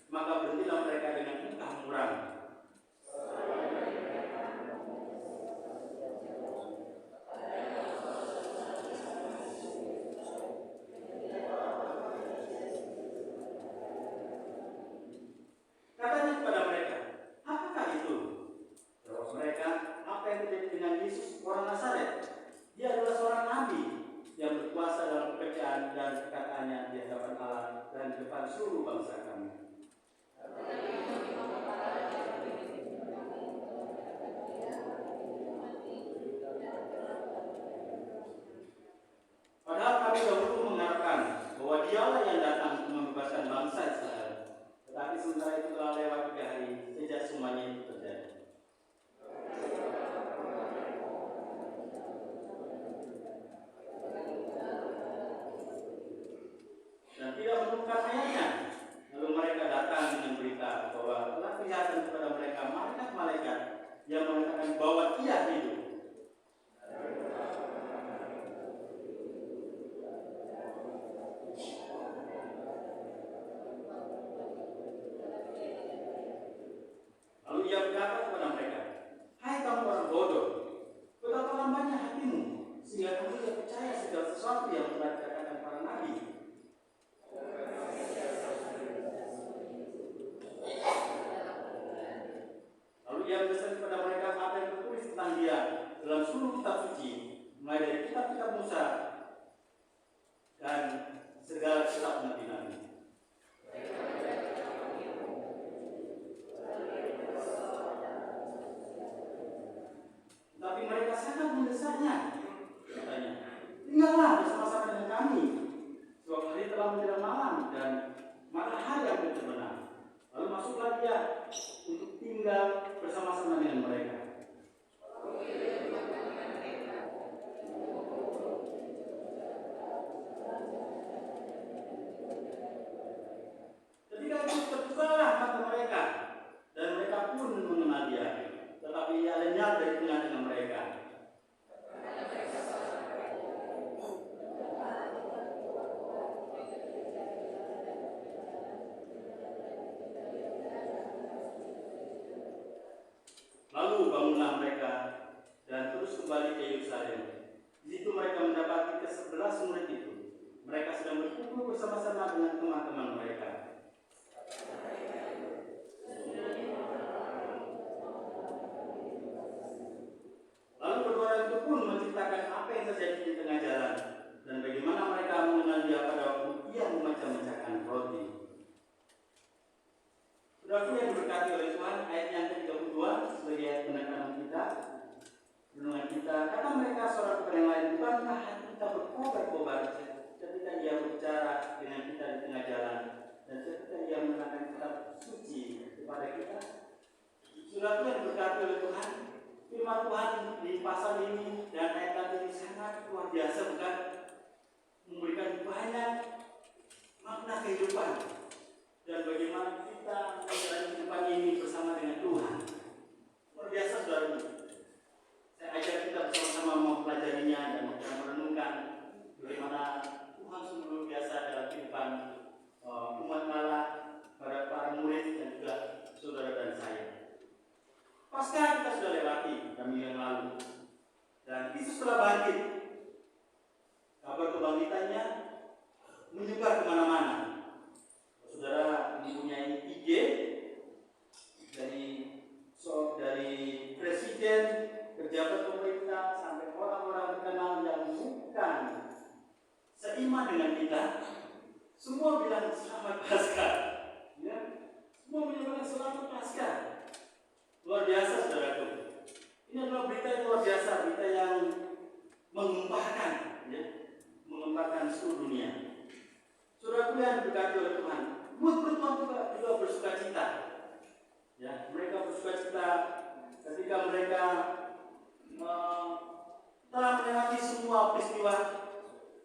Maka berhentilah mereka dengan muka muram. Katanya kepada mereka, "Apakah itu?" Jawab mereka, "Apa yang terjadi dengan Yesus orang Nazaret? Dia adalah seorang nabi yang berkuasa dalam pekerjaan dan perkataannya di hadapan Allah dan di depan seluruh bangsa kami." Padahal kami dahulu mengharapkan bahwa dialah yang datang untuk membebaskan bangsa Israel. Tetapi sementara itu telah lewat 3 hari sejak semuanya itu terjadi. Dan tidak menemukan ayahnya. Lalu mereka datang dengan berita bahwa telah kelihatan kepada mereka malaikat-malaikat yang mengatakan bahwa ia hidup. Lalu ia berkata kepada mereka, "Hai kamu orang bodoh, betapa lambannya hatimu sehingga kamu tidak percaya segala sesuatu yang telah dikatakan para nabi." Lalu ia berpesan kepada mereka apa yang tertulis tentang dia dalam seluruh kitab suci, mulai dari kitab-kitab Musa dan segala kitab nabi-nabi. Tapi mereka sangat mendesaknya, katanya, "Tinggallah bersama-sama dengan kami, sebab hari telah menjelang malam dan matahari hampir terbenam." Lalu masuklah dia untuk tinggal bersama-sama dengan mereka. Ketika itu terbukalah mata mereka lenyap dari tengah-tengah mereka. Lalu bangunlah mereka dan terus kembali ke Yerusalem. Di situ mereka mendapati ke-11 murid itu. Mereka sedang berkumpul bersama-sama dengan teman-teman mereka. Lalu kedua orang itu pun menceritakan apa yang terjadi di tengah jalan dan bagaimana mereka mengenal Dia pada waktu Ia memecah-mecahkan roti. Saudaraku yang diberkati oleh Tuhan, ayat yang ke-32 sebagai ayat penekanan kita, renungan kita, kata mereka seorang kepada yang lain, bukankah hati kita berkobar-kobar ketika Ia berbicara dengan kita di tengah jalan dan ketika Ia menerangkan kitab suci kepada kita? Saudaraku yang diberkati oleh Tuhan, firman Tuhan di pasal ini dan ayat tadi ini sangat luar biasa, bukan? Memberikan banyak makna kehidupan dan bagaimana kita menjalani kehidupan ini bersama dengan Tuhan. Luar biasa, saudara. Saya ajak kita bersama-sama mempelajarinya dan merenungkan bagaimana Tuhan sungguh luar biasa dalam kehidupan umat Allah, para murid dan juga saudara dan saya. Pasca kita sudah lewati minggu yang lalu, dan Yesus telah bangkit. Kabar kebangkitannya menyebar kemana-mana. Saudara mempunyai IG dari presiden, pejabat pemerintah sampai orang-orang terkenal yang bukan seiman dengan kita, semua bilang selamat Paskah, ya, semua menyebutkan selamat Paskah. Luar biasa, saudaraku. Ini adalah berita yang luar biasa, berita yang menggemparkan, ya, menggemparkan seluruh dunia. Saudaraku yang diberkati oleh Tuhan, murid Tuhan juga bersuka cita. Ya, mereka bersuka cita ketika mereka telah melewati semua peristiwa.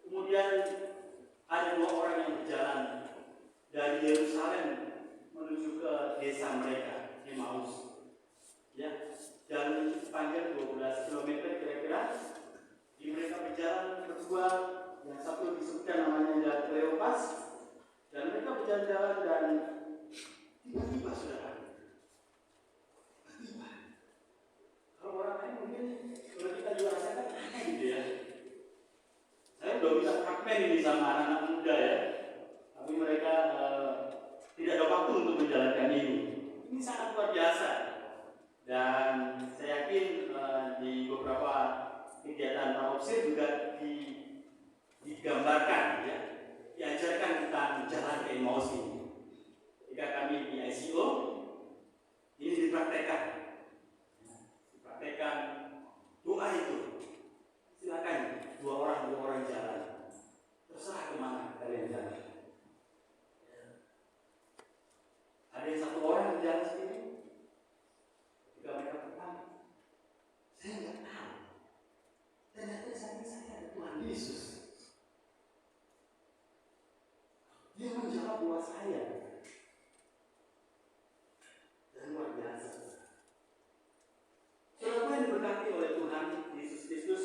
Kemudian ada dua orang yang berjalan dari Yerusalem menuju ke desa mereka, Emmaus. Ya, jalan panjang 12 km kira-kira. Di mereka berjalan berdua, yang satu disebutkan namanya Jalan Kleopas, dan mereka berjalan-jalan dan tiba-tiba saudara. Tiba-tiba. Kalau orang lain mungkin kalau kita juga rasakan aneh gitu ya. Saya udah bisa prakmen ini sama anak-anak muda ya, tapi mereka tidak ada waktu untuk menjalankan ini. Ini sangat luar biasa. Dan saya yakin di beberapa kegiatan praopsir juga digambarkan, ya, diajarkan tentang jalan ke Emmaus ini. Ketika kami di ICO, ini dipraktekkan doa itu. Silakan dua orang jalan, terserah kemana kalian jalan. Ada yang satu orang yang jalan sendiri. Ketika mereka bertanya, saya nggak tahu. Ternyata saya ada Tuhan Yesus. Dia menjawab doa saya. Dan luar biasa. Saudara yang diberkati oleh Tuhan Yesus Kristus,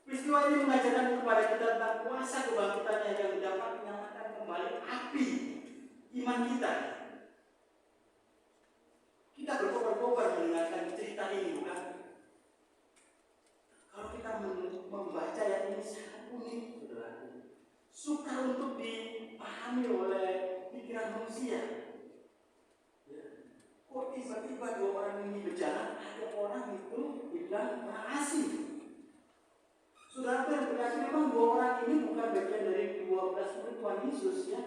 peristiwa ini mengajarkan kepada kita tentang kuasa kebangkitannya yang dapat menyalakan kembali api iman kita. Kita berkobar-kobar mendengarkan cerita ini, bukan? Kalau kita membaca yang ini sangat unik, saudara. Sukar untuk dipahami oleh pikiran manusia. Ya. Kok tiba-tiba dua orang ini berjalan, ada orang itu dibilang orang asing. Saudara yang berkata memang dua orang ini bukan bagian dari 12 murid Tuhan Yesus, ya.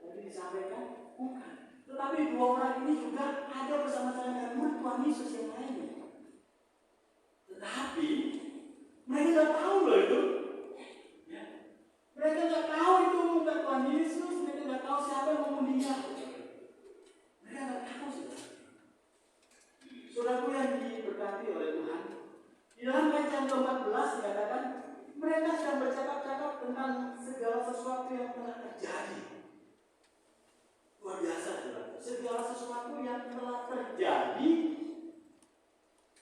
Tadi disampaikan, bukan. Tetapi dua orang ini juga ada bersama-sama dengan murid Tuhan Yesus yang lainnya. Tetapi mereka tidak tahu loh itu. Ya. Mereka tidak tahu itu bukan Tuhan Yesus. Mereka tidak tahu siapa yang membunuh Dia. Mereka tidak tahu, saudara. Saudaraku yang diberkati oleh Tuhan, di dalam ayat yang ke-14 dikatakan mereka sedang bercakap-cakap tentang segala sesuatu yang telah terjadi. Luar biasa, saudara. Segala sesuatu yang telah terjadi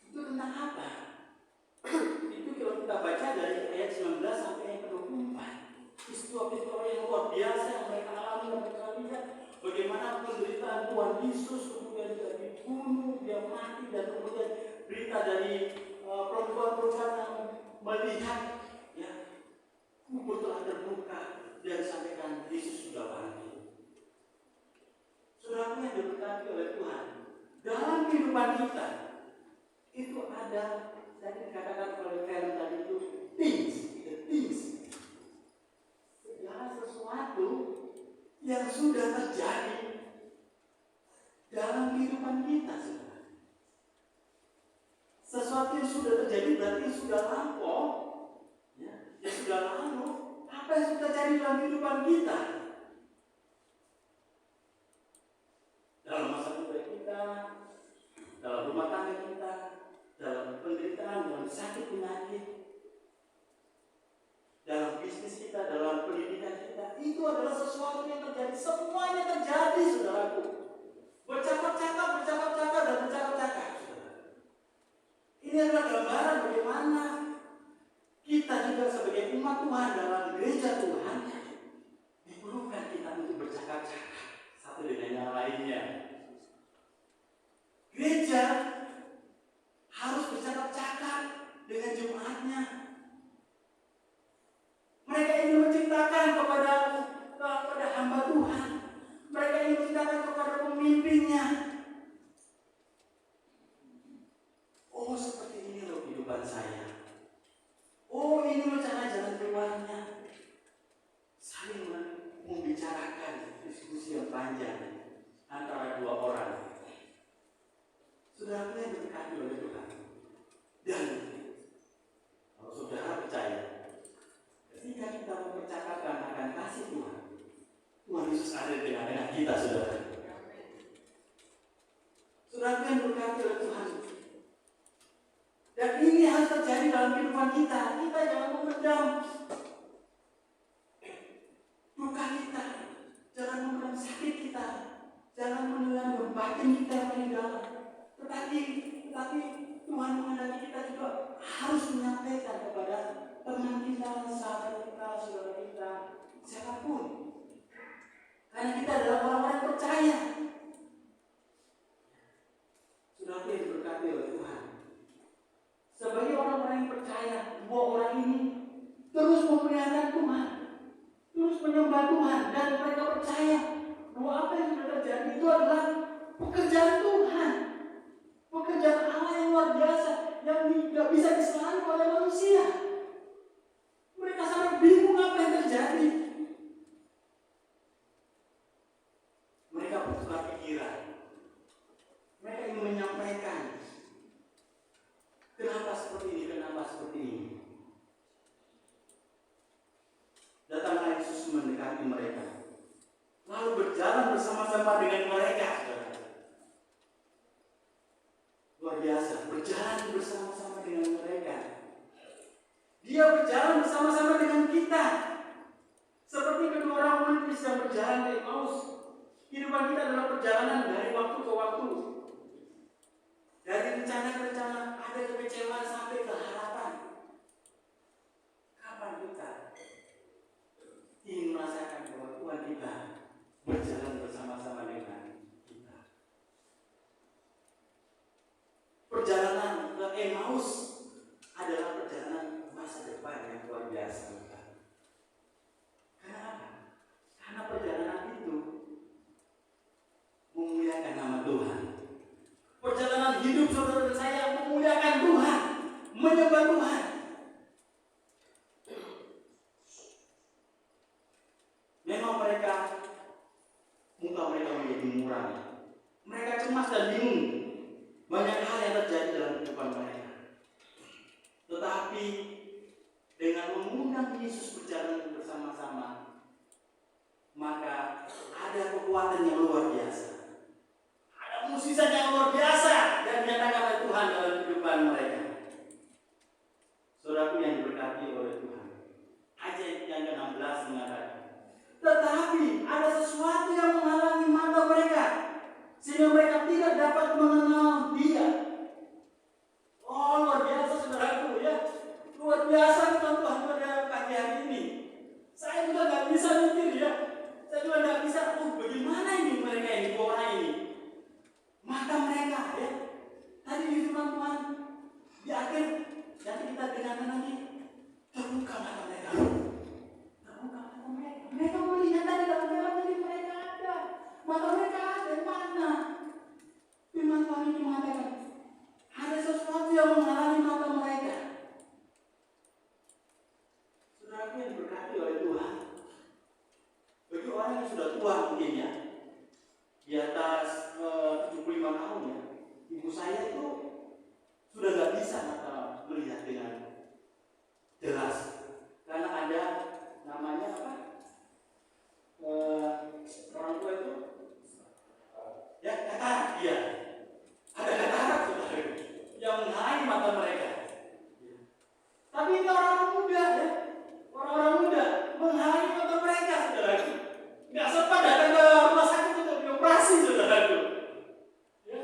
itu tentang apa? mati, dan kemudian berita dari perempuan-perempuan yang melihat ya kubur telah terbuka dan disampaikan Yesus sudah bangkit. Saudara yang diberkati oleh Tuhan, dalam kehidupan kita itu ada, tadi dikatakan oleh Karen tadi itu things, segala sesuatu yang sudah terjadi dalam kehidupan kita. Sesuatu yang sudah terjadi berarti sudah lampau, ya sudah lalu. Apa yang sudah terjadi dalam kehidupan kita? Dalam masa muda kita, dalam rumah tangga kita, dalam penderitaan, dalam sakit penyakit, dalam bisnis kita, dalam pendidikan kita, itu adalah sesuatu yang terjadi. Semuanya terjadi, saudaraku. Bercakap-cakap, dan bercakap-cakap. Ini adalah gambaran bagaimana kita juga sebagai umat Tuhan dalam gereja Tuhan diperlukan kita untuk bercakap-cakap satu dengan yang lainnya. Gereja harus bercakap-cakap dengan jemaatnya. Mereka ingin menciptakan kepada hamba Tuhan. Mereka ingin menciptakan kepada pemimpinnya. Oh, seperti ini loh kehidupan saya. Oh, ini loh cara jalan keluarnya. Saling membicarakan diskusi yang panjang antara dua orang. Saudara yang diberkati oleh Tuhan. Dan kalau saudara percaya, ketika kita mempercakapkan akan kasih Tuhan, Tuhan Yesus ada di tengah-tengah kita, saudara. Saudara yang diberkati oleh Tuhan. Dan ini harus terjadi dalam kehidupan kita. Kita jangan memendam duka kita, jangan memendam sakit kita, jangan memendam batin kita yang paling dalam. Tetapi Tuhan menghendaki kita juga harus menyampaikan kepada teman kita, sahabat kita, saudara kita, siapapun. Karena kita adalah orang-orang yang percaya. Saudara yang diberkati oleh Tuhan. Sebagai orang-orang yang percaya, dua orang ini terus memuliakan Tuhan, terus menyembah Tuhan, dan mereka percaya bahwa apa yang sudah terjadi itu adalah pekerjaan Tuhan, pekerjaan Allah yang luar biasa, yang tidak bisa diselamatkan oleh manusia. Mereka sangat bingung apa yang terjadi. Mereka bertukar pikiran. Mereka ingin menyampaikan, kenapa seperti ini, kenapa seperti ini. Datanglah Yesus mendekati mereka, lalu berjalan bersama-sama dengan mereka. Luar biasa, berjalan bersama-sama dengan mereka. Dia berjalan bersama-sama dengan kita. Seperti kedua orang murid yang berjalan dari Emmaus. Kehidupan kita adalah perjalanan dari waktu ke waktu. Dari rencana ke rencana, ada kekecewaan sampai ke harapan. Kapan kita ingin merasakan bahwa Tuhan kita berjalan bersama-sama dengan kita? Perjalanan ke Emmaus adalah perjalanan masa depan yang luar biasa. Kenapa? Karena perjalanan itu memuliakan nama Tuhan. Perjalanan hidup saudara dan saya memuliakan Tuhan, menyembah Tuhan. Memang muka mereka menjadi muram. Mereka cemas dan bingung. Banyak hal yang terjadi dalam kehidupan mereka. Tetapi dengan mengundang Yesus berjalan bersama-sama, maka ada kekuatan yang luar biasa. Mukjizat yang luar biasa dan dinyatakan oleh Tuhan dalam kehidupan mereka. Saudaraku yang diberkati oleh Tuhan. Ayat yang ke-16 mengatakan, tetapi ada sesuatu yang menghalangi mata mereka, sehingga mereka tidak dapat mengenal Dia. Oh, luar biasa saudaraku ya. Luar biasa Tuhan pada pagi hari ini. Saya juga nggak bisa mikir ya. Saya juga nggak bisa. Bagaimana ini mereka ini, dua orang ini? Mata mereka ya ternyata nanti terbuka mata mereka. Terbuka mata mereka. Mereka melihat tadi dalam dalam diri mereka ada. Mata mereka ada yang mana? Firman Tuhan ini mengatakan ada sesuatu yang menghalangi mata mereka. Saudaraku yang diberkati oleh Tuhan, bagi orang yang sudah tua mungkin ya, di atas 75 tahun ya, ibu saya itu sudah nggak bisa mata melihat dengan jelas karena ada namanya apa? Orang tua itu ya katarak, dia ada katarak saudara yang menghalangi mata mereka. Tapi ini orang muda ya, orang-orang muda menghalangi mata mereka saudaraku. Nggak sempat datang ke rumah sakit untuk dioperasi saudaraku. Ya.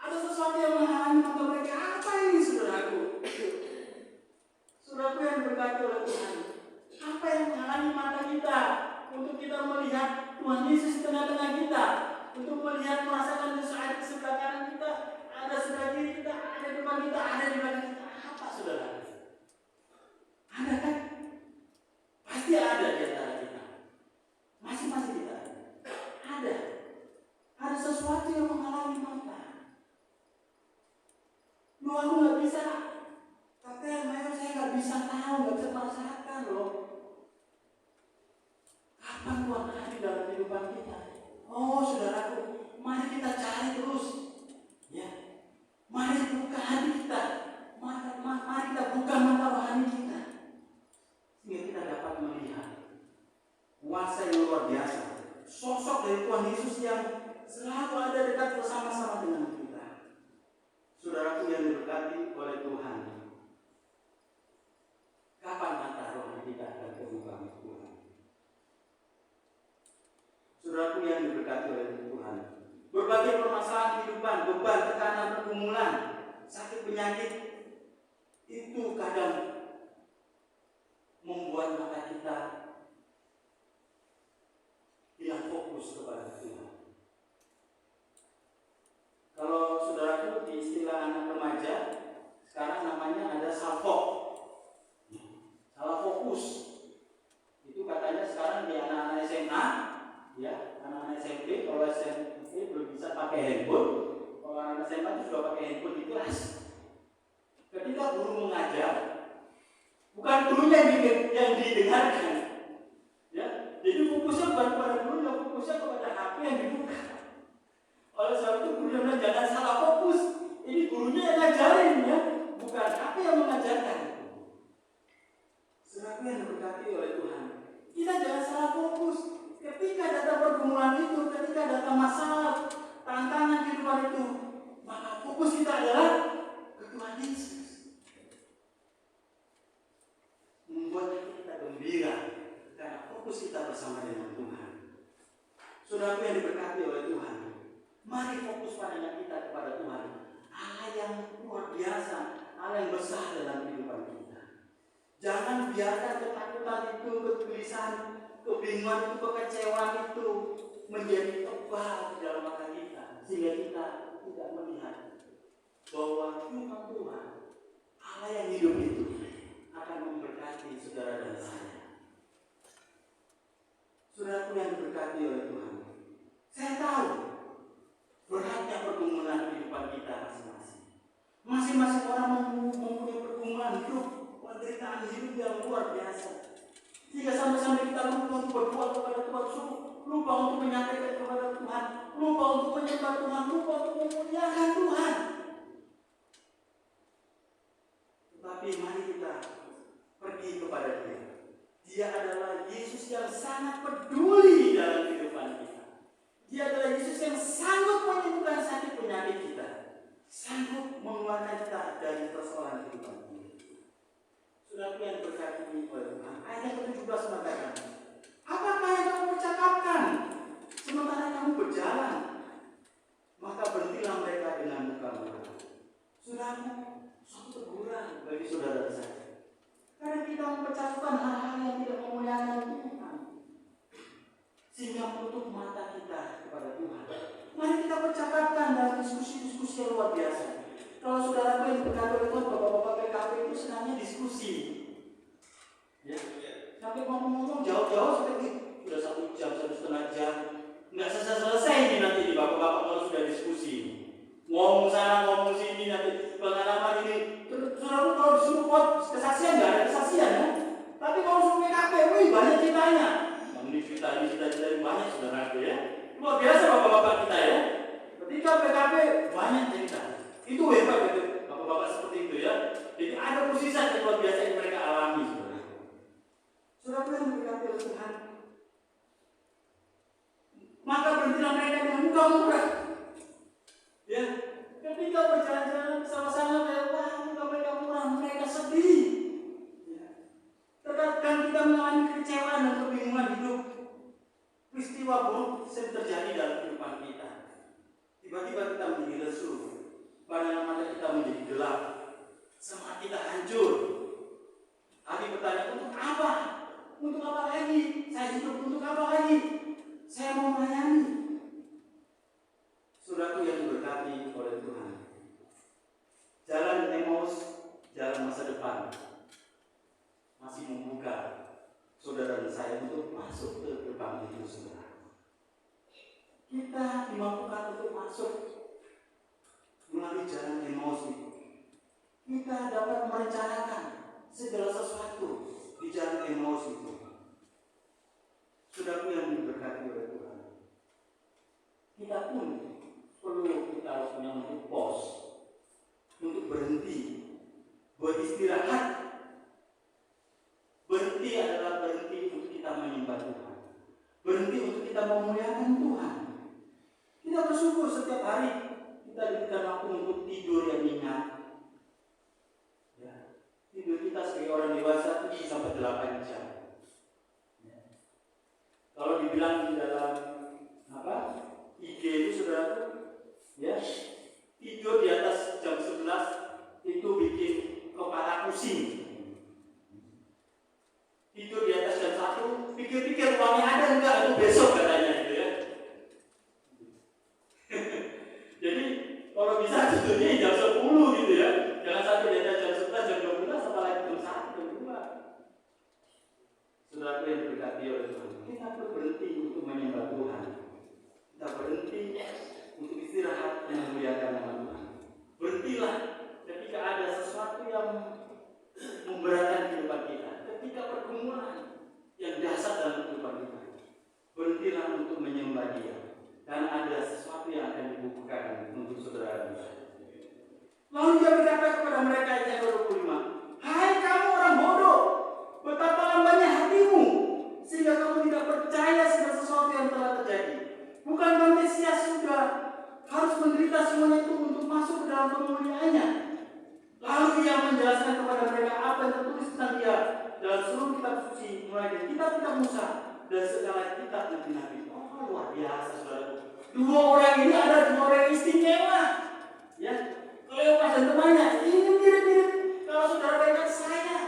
Ada sesuatu yang menghalangi mata mereka. Apa ini saudaraku? Saudaraku yang diberkati oleh Tuhan. Apa yang menghalangi mata kita untuk kita melihat Tuhan Yesus di tengah-tengah kita, untuk melihat merasakan Yesus ada di sebelah kanan kita, ada sebelah kiri kita, ada di depan kita, ada di belakang kita. Apa saudara? Ada kan? Pasti ada di antara kita. Masing-masing kita ada. Ada sesuatu yang menghalangi mata. Loh, aku nggak bisa. Kakek, Mayor, saya nggak bisa tahu, nggak bisa merasakan loh. Kapan Tuhan hadir dalam kehidupan kita? Oh, saudaraku, mari kita cari terus. Ya, mari buka hati kita. Mari kita buka mata rohani kita. Sehingga kita dapat melihat kuasa yang luar biasa, sosok dari Tuhan Yesus yang selalu ada dekat bersama-sama dengan kita. Saudaraku yang diberkati oleh Tuhan, kapan mata rohani kita akan terbuka Tuhan? Saudaraku yang diberkati oleh Tuhan, berbagai permasalahan kehidupan, beban, tekanan, pergumulan, sakit penyakit itu kadang membuat mata kita hilang fokus kepada Tuhan. Kalau saudaraku di istilah anak remaja sekarang namanya ada salfok, salah fokus. Itu katanya sekarang di anak-anak SMA, ya anak-anak SMP. Kalau SMP belum bisa pakai handphone, kalau anak SMA itu sudah pakai handphone di kelas. Ketika guru mengajar, bukan gurunya yang didengarkan, ya. Jadi fokusnya bukan kepada guru, yang fokusnya kepada HP yang dibuka. Oleh sebab itu guru yang bilang jangan salah fokus. Ini gurunya yang ngajarin ya, bukan HP yang mengajarkan. Saudaraku yang diberkati oleh Tuhan, kita jangan salah fokus. Ketika datang pergumulan itu, ketika datang masalah, tantangan kehidupan itu, maka fokus kita adalah ke Tuhan Yesus. Membuat kita gembira karena fokus kita bersama dengan Tuhan. Saudaraku yang diberkati oleh Tuhan, mari fokus pandangan kita kepada Tuhan, Allah yang luar biasa, Allah yang besar dalam kehidupan kita. Jangan biarkan ketakutan itu, kegelisahan, kebingungan itu, kekecewaan itu menjadi tebal di dalam mata kita, sehingga kita tidak melihat bahwa Tuhan, Allah yang hidup itu akan memberkati saudara dan saya. Saudaraku yang diberkati oleh Tuhan, saya tahu beratnya pergumulan kehidupan kita masing-masing. Masing-masing orang mempunyai pergumulan hidup, penderitaan hidup yang luar biasa. Jika sampai-sampai kita lupa untuk berdoa kepada Tuhan, lupa untuk menyampaikan kepada Tuhan, lupa untuk menyembah Tuhan, lupa untuk memuliakan Tuhan. Tetapi mari kita pergi kepada Dia. Dia adalah Yesus yang sangat peduli dalam kehidupan kita. Dia adalah Yesus yang sanggup menyembuhkan sakit penyakit kita, sanggup mengeluarkan kita dari persoalan kehidupan kita. Saudara yang berkati oleh Tuhan, ayat yang ke-17 mengatakan, apakah yang kamu percakapkan sementara kamu berjalan? Maka berhentilah mereka dengan muka mereka. Saudara, suatu teguran bagi saudara saya. Karena kita mempercakapkan hal-hal yang tidak memuliakan Tuhan, sehingga menutup mata kita kepada Tuhan. Mari kita percakapkan dalam diskusi-diskusi yang luar biasa. Kalau saudara yang berkata oleh Tuhan, bapak-bapak PKP itu senangnya diskusi. Ya, sampai ngomong-ngomong jauh-jauh sampai udah 1 jam, 1,5 jam, nggak selesai ini nanti di bapak-bapak kalau sudah diskusi. Ngomong sana, ngomong sini, nanti pengalaman ini. Terus saudara kalau disuruh buat kesaksian nggak ada kesaksian ya. Tapi kalau suruh PKP, wih banyak ceritanya. Ini cerita banyak saudara ya. Luar biasa bapak-bapak kita ya. Ketika PKP banyak cerita. Itu hebat gitu. Bapak-bapak seperti itu ya. Jadi ada musisat yang luar biasa yang mereka alami saudara. Saudara yang diberkati oleh Tuhan. Maka berhentilah mereka dengan muka murah. Ya, ketika berjalan-jalan bersama-sama wah muka mereka murah, mereka sedih. Ya. Terkadang kita mengalami kekecewaan dan kebingungan hidup. Peristiwa buruk sering terjadi dalam kehidupan kita. Tiba-tiba kita menjadi lesu, pandangan mata kita menjadi gelap, semangat kita hancur. Hati bertanya, untuk apa? Untuk apa lagi? Saya hidup untuk apa lagi? Saya mau melayani. Saudaraku yang diberkati oleh Tuhan, jalan Emmaus, jalan masa depan, masih membuka saudara dan saya untuk masuk ke gerbang itu, saudara. Kita dimampukan untuk masuk melalui jalan Emmaus itu. Kita dapat merencanakan segala sesuatu di jalan Emmaus itu. Saudaraku yang diberkati oleh Tuhan, kita pun perlu kita harus punya untuk pos, untuk berhenti, beristirahat. Berhenti adalah berhenti untuk kita menyembah Tuhan, berhenti untuk kita memuliakan Tuhan. Kita bersyukur setiap hari kita diberikan waktu untuk tidur yang nyenyak. Ya, tidur kita sebagai orang dewasa 7 sampai 8 jam. Ya. Kalau dibilang di dalam IG itu saudara, ya, tidur di atas jam 11 itu bikin kepala pusing. Tidur di atas jam 1, pikir-pikir uangnya ada enggak itu besok katanya gitu ya. Jadi kalau bisa tidurnya jam 10 gitu ya. Jangan sampai di atas jam 11, jam 12, apalagi jam 1, jam 2. Saudara yang diberkati oleh Tuhan, kita perlu berhenti untuk menyembah Tuhan. Kita berhenti untuk istirahat dan memuliakan nama Tuhan. Berhentilah ketika ada sesuatu yang memberatkan kehidupan kita, ketika pergumulan yang dahsyat dalam kehidupan kita. Berhentilah untuk menyembah Dia, karena ada sesuatu yang akan dibukukan untuk saudara kita. Lalu Dia berkata kepada mereka ayat 25, "Hai kamu orang bodoh, betapa lambannya hatimu, sehingga kamu tidak percaya segala sesuatu yang telah terjadi. Bukankah Mesias sudah harus menderita semuanya itu untuk masuk ke dalam kemuliaannya?" Lalu Ia menjelaskan kepada mereka apa yang tertulis tentang Dia dalam seluruh kitab suci, mulai dari kitab-kitab Musa dan segala kitab nabi-nabi. Oh, luar biasa saudara. Dua orang ini ada dua orang istimewa. Ya, Kleopas dan temannya ini mirip-mirip. Kalau saudara bayangkan saya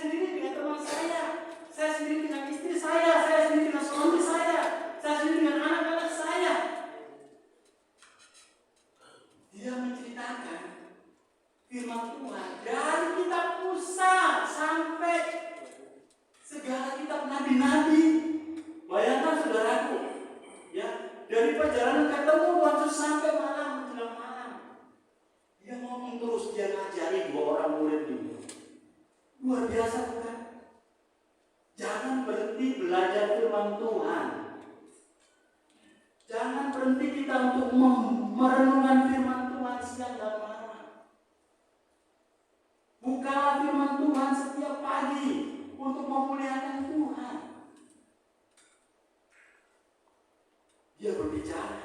sendiri dengan teman saya sendiri dengan istri saya sendiri dengan suami saya sendiri dengan anak-anak saya. Dia menceritakan firman Tuhan dari kitab Musa sampai segala kitab nabi-nabi. Bayangkan saudaraku, ya, dari perjalanan ketemu Tuhan Yesus sampai malam menjelang malam. Dia ngomong terus, dia ngajari 2 orang murid ini. Luar biasa bukan? Jangan berhenti belajar firman Tuhan. Jangan berhenti kita untuk merenungkan firman Tuhan siang dan malam. Bukalah firman Tuhan setiap pagi untuk memuliakan Tuhan. Dia berbicara,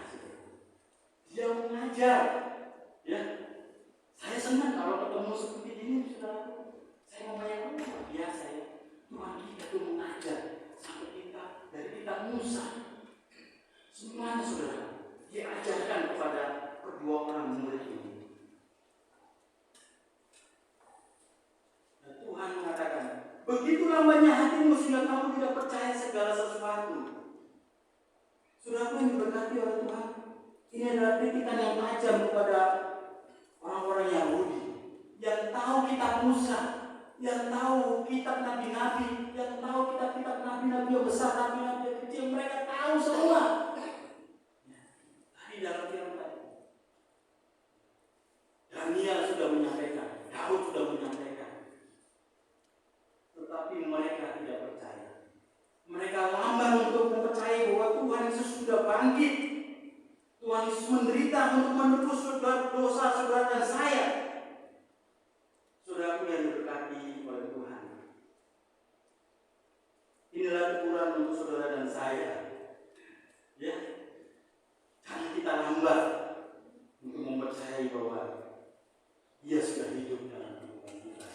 dia mengajar. Ya, saya senang kalau ketemu seperti ini, saudara. Saya membayangkan luar biasa ya. Tuhan kita itu mengajar sampai kita dari kitab Musa. Semuanya saudara, dia ajarkan kepada kedua orang murid ini. Dan Tuhan mengatakan, begitu lambannya hatimu sehingga kamu tidak percaya segala sesuatu. Saudaraku yang diberkati oleh Tuhan, ini adalah kritikan yang tajam kepada orang-orang yang tahu kitab nabi-nabi, yang tahu kitab-kitab nabi-nabi yang besar, nabi-nabi yang kecil, mereka tahu semua. Tadi dalam firman Daniel sudah menyampaikan, Daud sudah menyampaikan, tetapi mereka tidak percaya. Mereka lamban untuk mempercayai bahwa Tuhan Yesus sudah bangkit. Tuhan Yesus menderita untuk menebus dosa saudara dan saya. Saudaraku yang diberkati oleh Tuhan. Inilah teguran untuk saudara dan saya. Ya, jangan kita lambat untuk mempercayai bahwa Dia sudah hidup dalam kehidupan kita.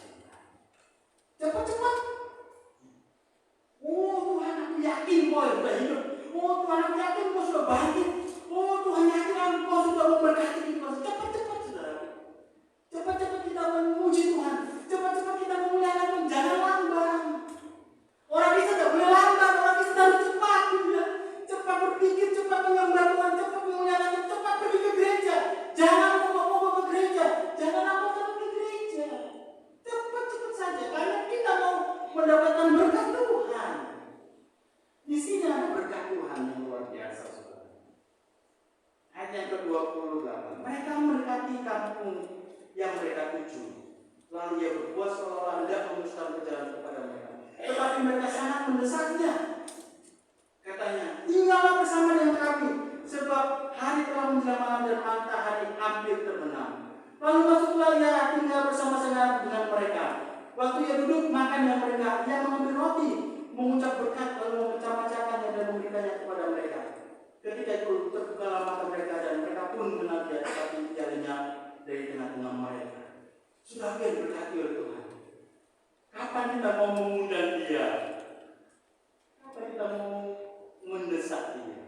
Cepat-cepat. Oh Tuhan, aku yakin Kau sudah hidup. Oh Tuhan, aku yakin Kau sudah bangkit. Oh Tuhan, yakin Kau sudah memberkati kita. Cepat-cepat saudara. Cepat-cepat kita memuji Tuhan. Cepat-cepat kita memuliakan Tuhan. Jangan lambat. Orang kita tidak boleh lambat. Orang kita harus cepat. Cepat berpikir, cepat menyembah Tuhan, cepat memuliakan Tuhan, cepat pergi ke gereja. Jangan mogok-mogok ke gereja. Jangan lambat ke gereja. Cepat-cepat saja. Karena kita mau mendapatkan berkat Tuhan. Di sini ada berkat Tuhan yang luar biasa, saudara. Ayat yang ke-28. Mereka mendekati kampung yang mereka tuju. Lalu ia berbuat seolah-olah hendak memutuskan perjalanan kepada mereka. Tetapi mereka sangat mendesaknya. Katanya, tinggallah bersama dengan kami, sebab hari telah menjelang malam dan matahari hampir terbenam. Lalu masuklah ia tinggal bersama-sama dengan mereka. Waktu ia duduk makan dengan mereka, ia mengambil roti, mengucap berkat, lalu memecah-mecahkannya dan memberikannya kepada mereka. Ketika itu terbukalah mata mereka dan mereka pun mengenal dia, tetapi dia lenyap dari tengah-tengah mereka. Sudah diberkati oleh Tuhan. Kapan kita mau mengundang dia? Kapan kita mau mendesak dia?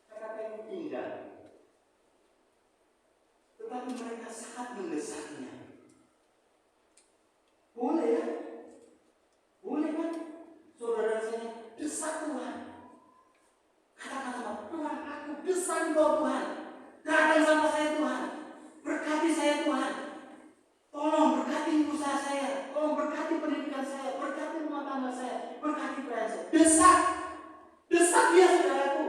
Karena pengen tinggal. Tetapi mereka sangat mendesaknya. Boleh ya? Boleh kan? Saudara saya desak Tuhan. Kata-kata Tuhan, aku desak Engkau Tuhan. Datang sama saya Tuhan. Berkati saya Tuhan. Tolong berkati usaha saya. Tolong berkati pendidikan saya. Berkati rumah tangga saya. Berkati perayaan saya. Desak. Desak dia saudaraku.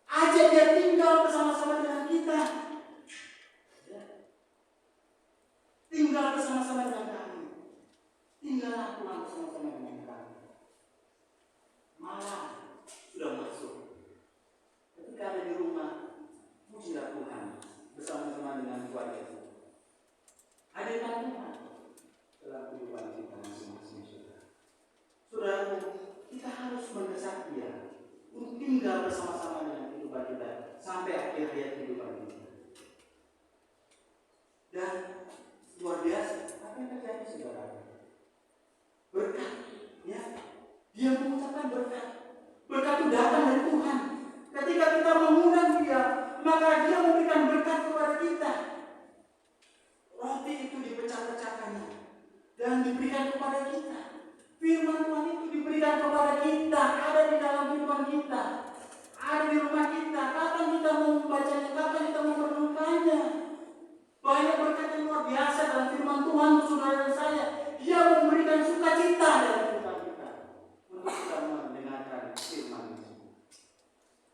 Ajak dia tinggal bersama-sama dengan kita. Ya. Tinggal bersama-sama dengan kami. Tinggallah Tuhan bersama-sama dengan kami. Malam sudah masuk. Ketika ada di rumah, pujilah Tuhan bersama-sama dengan keluarga kita. Hadirkan Tuhan dalam kehidupan kita masing-masing, saudara. Saudaraku, kita harus mendesak dia untuk tinggal bersama-sama dengan kehidupan kita sampai akhir hayat kehidupan kita. Dan luar biasa, apa yang terjadi saudara? Berkat, ya. Dia mengucapkan berkat. Berkat itu datang dari Tuhan. Ketika kita mengundang dia, maka dia memberikan berkat kepada kita. Roti itu dipecah-pecahkannya dan diberikan kepada kita. Firman Tuhan itu diberikan kepada kita, ada di dalam kehidupan kita, ada di rumah kita. Kapan kita mau membacanya, kapan kita mau merenungkannya. Banyak berkat yang luar biasa dalam firman Tuhan untuk saudara dan saya. Dia memberikan sukacita dalam kehidupan kita untuk kita mendengarkan firman itu.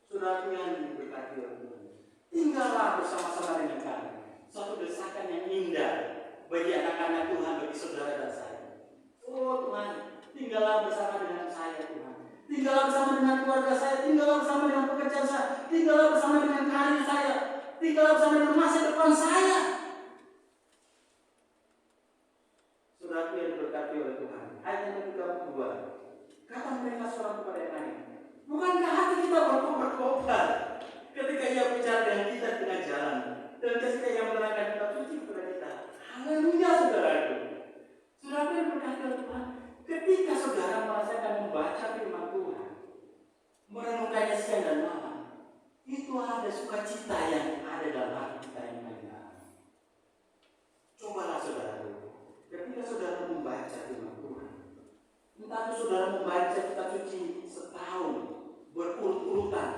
Saudara yang diberkati oleh Tuhan, tinggallah bersama-sama dengan kami. Suatu desakan yang indah bagi anak-anak Tuhan, bagi saudara dan saya. Oh Tuhan, tinggallah bersama dengan saya Tuhan. Tinggallah bersama dengan keluarga saya. Tinggallah bersama dengan pekerjaan saya. Tinggallah bersama dengan karir saya. Tinggallah bersama dengan masa depan saya. Saudaraku yang diberkati oleh Tuhan. Ayat yang ke-32. Kata mereka seorang kepada yang lain, bukankah hati kita berkobar-kobar ketika ia bicara dengan kita di tengah jalan? Dan ketika ia menerangkan kitab suci kepada kita. Haleluya saudaraku. Saudaraku yang berkati oleh Tuhan, ketika saudara merasakan membaca firman Tuhan, merenungkannya siang dan malam, itu ada sukacita yang ada dalam hati kita yang lain. Cobalah saudaraku, ketika saudara membaca firman Tuhan, entah itu saudara membaca kitab suci setahun berurut-urutan,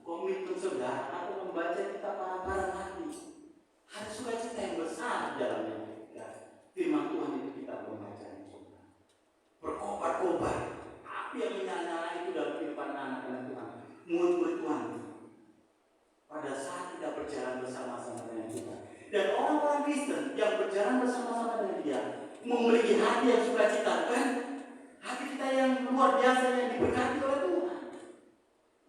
komitmen saudara, atau membaca kitab para nabi, ada sukacita yang besar di dalamnya ketika firman Tuhan itu kita membaca. murid-murid Tuhan pada saat kita berjalan bersama-sama dengan kita. Dan orang-orang Kristen yang berjalan bersama-sama dengan dia memiliki hati yang sukacita, kan? Hati kita yang luar biasa yang diberkati oleh Tuhan.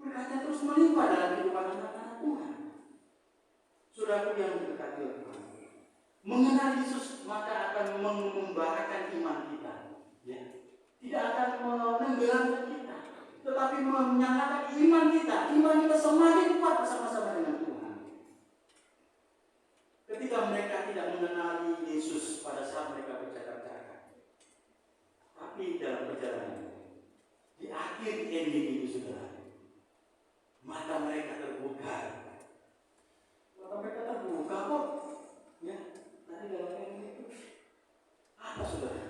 Berkatnya terus melimpah dalam kehidupan anak-anak Tuhan. Saudaraku yang diberkati oleh Tuhan, mengenal Yesus maka akan membanggakan iman kita, ya. Tidak akan menenggelamkan kita, tetapi menyalakan iman kita. Iman kita semakin kuat bersama-sama dengan Tuhan. Ketika mereka tidak mengenali Yesus pada saat mereka bercakap-cakap, tapi dalam perjalanan di akhir ending itu, saudara, mata mereka terbuka. Mata mereka terbuka kok, ya. Tadi dalam ending itu apa, saudara?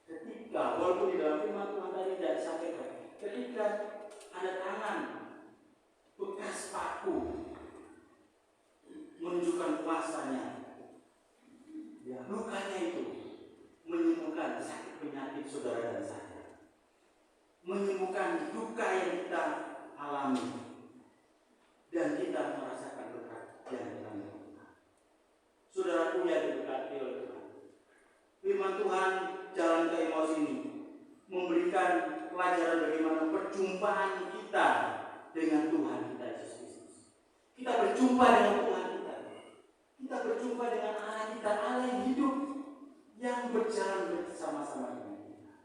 Ketika walaupun di dalam firman Tuhan tadi tidak disampaikan, ketika ada tangan bekas paku menunjukkan kuasanya, ya, lukanya itu menyembuhkan sakit penyakit saudara dan saya, menyembuhkan duka yang kita alami, dan kita merasakan berkat yang kami lakukan. Saudaraku yang diberkati oleh Tuhan, firman Tuhan jalan ke Emmaus ini memberikan pelajaran bagaimana perjumpaan kita dengan Tuhan kita Yesus Kristus. Kita berjumpa dengan Tuhan kita. Kita berjumpa dengan Allah kita, Allah yang hidup, yang berjalan bersama-sama dengan kita.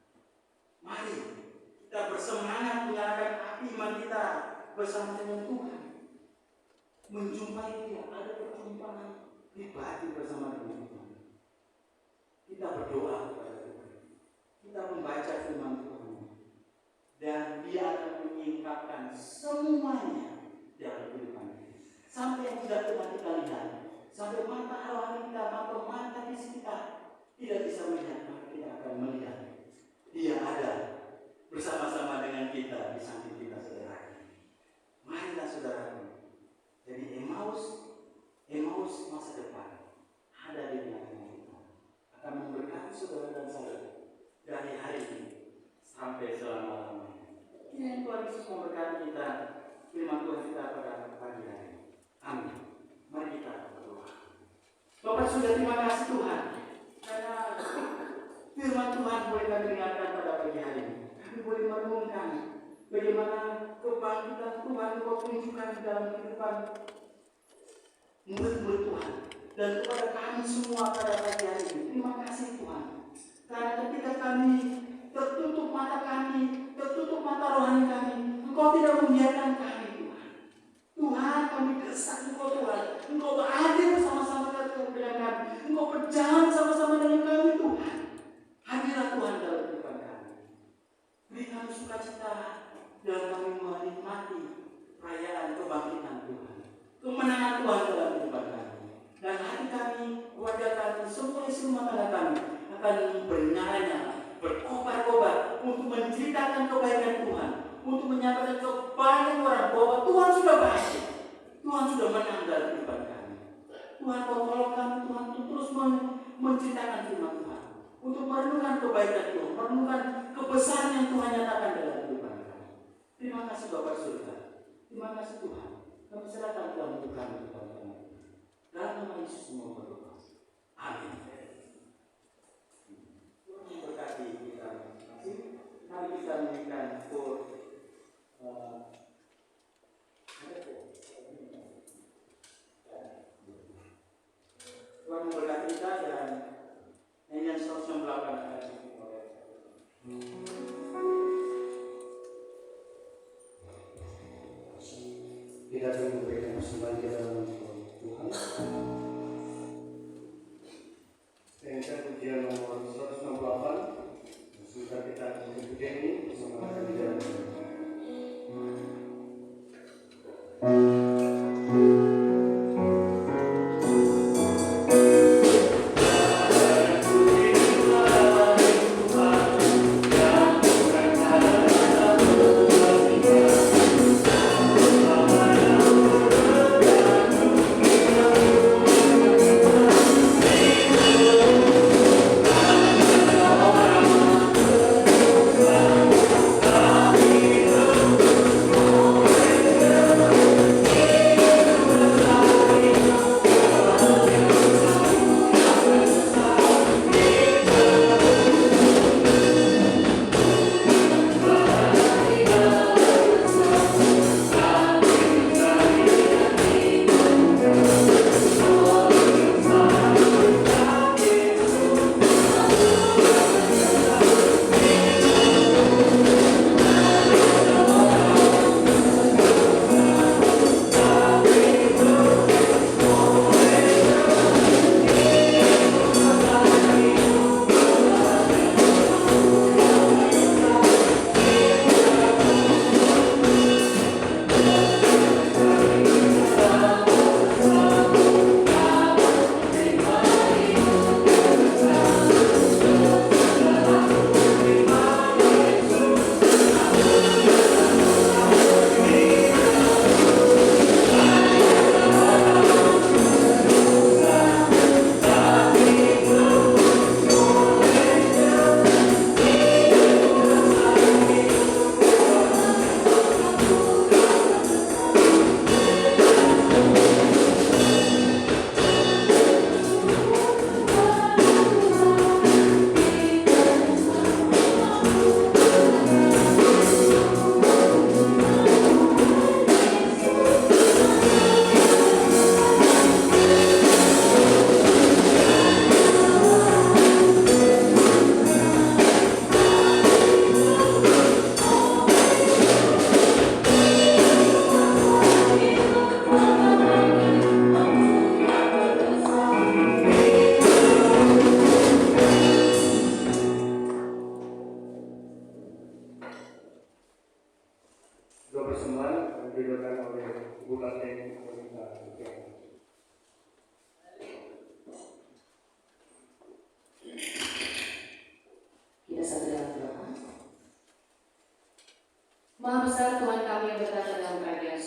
Mari kita bersemangat menyalakan api iman kita bersama dengan Tuhan. Menjumpai Dia, ada perjumpaan pribadi bersama dengan Tuhan. Kita berdoa kepada Tuhan. Kita membaca firman Tuhan. Dan Dia akan menyingkapkan semuanya dalam kehidupan kita. Sampai yang tidak pernah kita lihat. Sampai mata rohani kita, mata fisik kita tidak bisa melihat, maka kita akan melihat Dia ada bersama-sama dengan kita di samping kita, saudara. Marilah saudaraku. Jadi Emmaus masa depan ada di belakang kita, akan memberkati saudara dan saya dari hari ini sampai selama-lamanya. Ini yang Tuhan Yesus memberkati kita, firman Tuhan kita pada pagi hari. Amin. Mari kita berdoa. Bapak sudah, terima kasih Tuhan, karena firman Tuhan boleh kami dengarkan pada pagi hari ini. Kami boleh merenungkan bagaimana kebangkitan Tuhan Kau tunjukkan dalam kehidupan murid-murid Tuhan dan kepada kami semua pada pagi hari ini. Terima kasih Tuhan, karena ketika kami tertutup mata rohani kami, Engkau tidak membiarkan kami, Tuhan. Tuhan, kami desak Engkau, Tuhan. Engkau berada bersama-sama dengan kami. Engkau berjalan bersama-sama dengan kami, Tuhan. Hadirlah Tuhan dalam kehidupan kami. Beri kami sukacita dalam kami menikmati perayaan kebangkitan Tuhan, kemenangan Tuhan dalam kehidupan kami. Dan hati kami, keluarga kami, semua isi rumah tangga kami akan bernyala-nyala, berkobar-kobar untuk menceritakan kebaikan Tuhan, untuk menyatakan kepada orang bahwa Tuhan sudah baik, Tuhan sudah menang dalam kehidupan kami. Tuhan, Kau tolong kami, Tuhan, untuk terus menceritakan firman Tuhan, untuk merenungkan kebaikan Tuhan, merenungkan kebesaran yang Tuhan nyatakan dalam kehidupan kami. Terima kasih Bapak Surga, terima kasih Tuhan. Kami serahkan Tuhan untuk kami kepada kami. Dalam nama Yesus semua berdoa. Amin. Tuhan memberkati kita. Mari kita menyanyikan Tuhan memberkati kita dan nyanyian 168 akan dimulai. Kita akan memberikan persembahan di dalam Tuhan. Nyanyikan pujian nomor 168. Semoga kita mengikuti ini bersama di dalam Tuhan.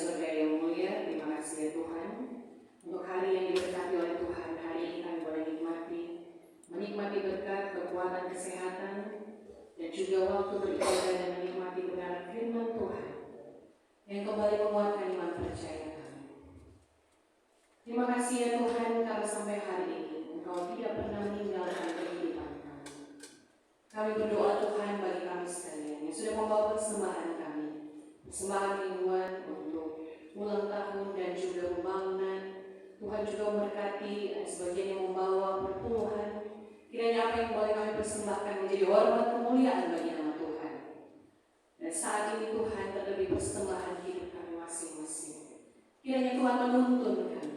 surga yang mulia, terima kasih ya Tuhan untuk hari yang diberkati oleh Tuhan. Hari ini kami boleh menikmati berkat, kekuatan, kesehatan, dan juga waktu beribadah dan menikmati kebenaran firman Tuhan yang kembali menguatkan iman percaya kami. Terima kasih ya Tuhan karena sampai hari ini Engkau tidak pernah meninggalkan kehidupan kami. Kami berdoa Tuhan bagi kami sekalian yang sudah membawa persembahan kami, persembahan mingguan untuk ulang tahun dan juga pembangunan. Tuhan juga memberkati sebagian yang membawa perpuluhan. Kiranya apa yang boleh kami persembahkan menjadi hormat kemuliaan bagi nama Tuhan. Dan saat ini Tuhan terlebih persembahan hidup kami masing-masing. Kiranya Tuhan menuntun kami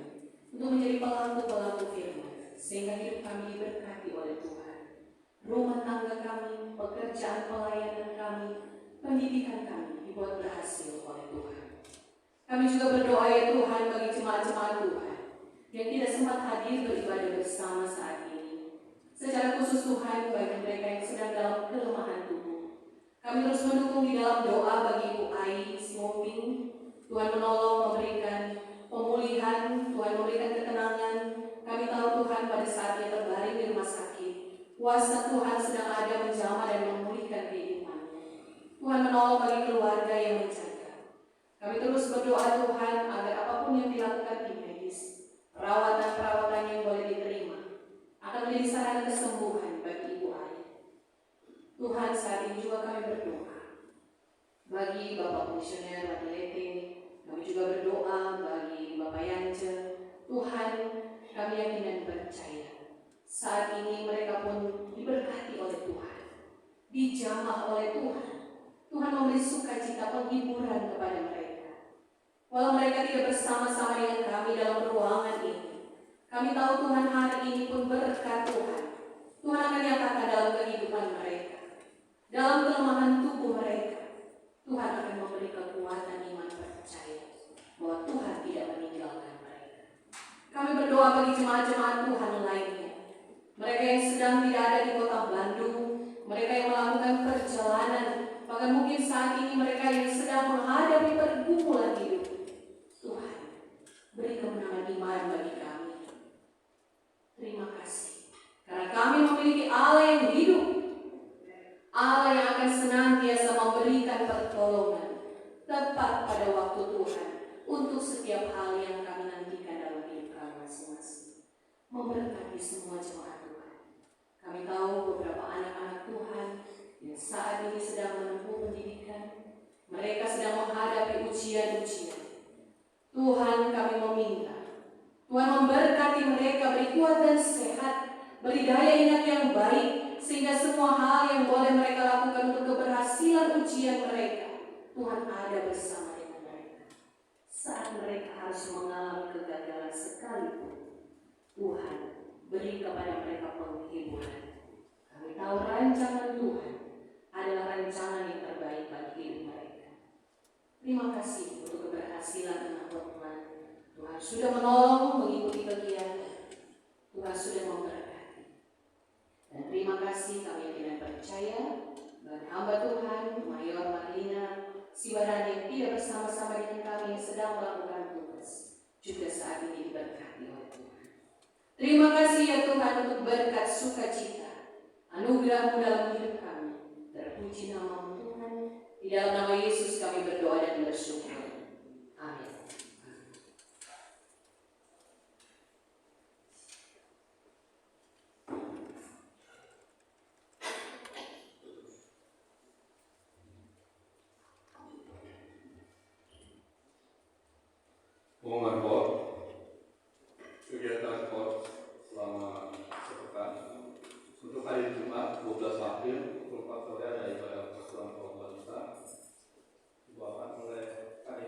untuk menjadi pelaku-pelaku firman, sehingga hidup kami diberkati oleh Tuhan. Rumah tangga kami, pekerjaan pelayanan kami, pendidikan kami dibuat berhasil oleh Tuhan. Kami juga berdoa ya Tuhan bagi jemaat-jemaat Tuhan yang tidak sempat hadir beribadah bersama saat ini. Secara khusus Tuhan bagi mereka yang sedang dalam kelemahan tubuh. Kami terus mendukung di dalam doa bagi Ibu Ai Smoking. Tuhan menolong, memberikan pemulihan, Tuhan memberikan ketenangan. Kami tahu Tuhan pada saat dia terbaring di rumah sakit, kuasa Tuhan sedang ada menjamah dan memulihkan kehidupannya. Tuhan menolong bagi keluarga yang menjaga. Kami terus berdoa Tuhan agar apapun yang dilakukan tim medis, perawatan-perawatan yang boleh diterima, akan menjadi sarana kesembuhan bagi Ibu Ai. Tuhan saat ini juga kami berdoa bagi Bapak Komisioner Madelete. Kami juga berdoa bagi Bapak Yance. Tuhan, kami yakin dan percaya saat ini mereka pun diberkati oleh Tuhan, dijamah oleh Tuhan. Tuhan memberi sukacita penghiburan kepada mereka. Walau mereka tidak bersama-sama dengan kami dalam ruangan ini, kami tahu Tuhan hari ini pun berkat Tuhan. Tuhan akan nyatakan dalam kehidupan mereka, dalam kelemahan tubuh mereka. Tuhan akan memberi kekuatan iman percaya bahwa Tuhan tidak meninggalkan mereka. Kami berdoa bagi jemaat-jemaat Tuhan lainnya, mereka yang sedang tidak ada di kota Bandung, mereka yang melakukan perjalanan, bahkan mungkin saat ini mereka yang sedang menghadapi pergumulan hidup. Tuhan, beri kemenangan iman bagi kami. Terima kasih, karena kami memiliki Allah yang hidup, Allah yang akan senantiasa memberikan pertolongan tepat pada waktu Tuhan untuk setiap hal yang kami nantikan dalam hidup kami masing-masing. Memberkati semua jemaat Tuhan. Kami tahu beberapa anak-anak Tuhan yang saat ini sedang menempuh pendidikan, mereka sedang menghadapi ujian-ujian. Tuhan, kami meminta Tuhan memberkati mereka, beri kuat dan sehat, beri daya ingat yang baik, sehingga semua hal yang boleh mereka lakukan untuk keberhasilan ujian mereka, Tuhan ada bersama dengan mereka. Saat mereka harus mengalami kegagalan sekalipun, Tuhan beri kepada mereka penghiburan. Kami tahu rancangan Tuhan adalah rancangan yang terbaik bagi hidup mereka. Terima kasih untuk keberhasilan anak Tuhan. Tuhan sudah menolong mengikuti kegiatan. Tuhan sudah memberkati. Dan terima kasih kami dengan percaya dan hamba Tuhan Mayor Marlina Sibarani yang tidak bersama-sama dengan kami yang sedang melakukan tugas juga saat ini diberkati oleh Tuhan. Terima kasih ya Tuhan untuk berkat sukacita, anugerah-Mu dalam hidup kami. Terpuji nama-Mu Tuhan. Di dalam nama Yesus kami berdoa dan bersyukur. Amin. Pengumuman KOR, kegiatan KOR selama sepekan untuk hari Jumat 12 April pukul 4 sore ada ibadah persekutuan kaum wanita dibawakan oleh KDH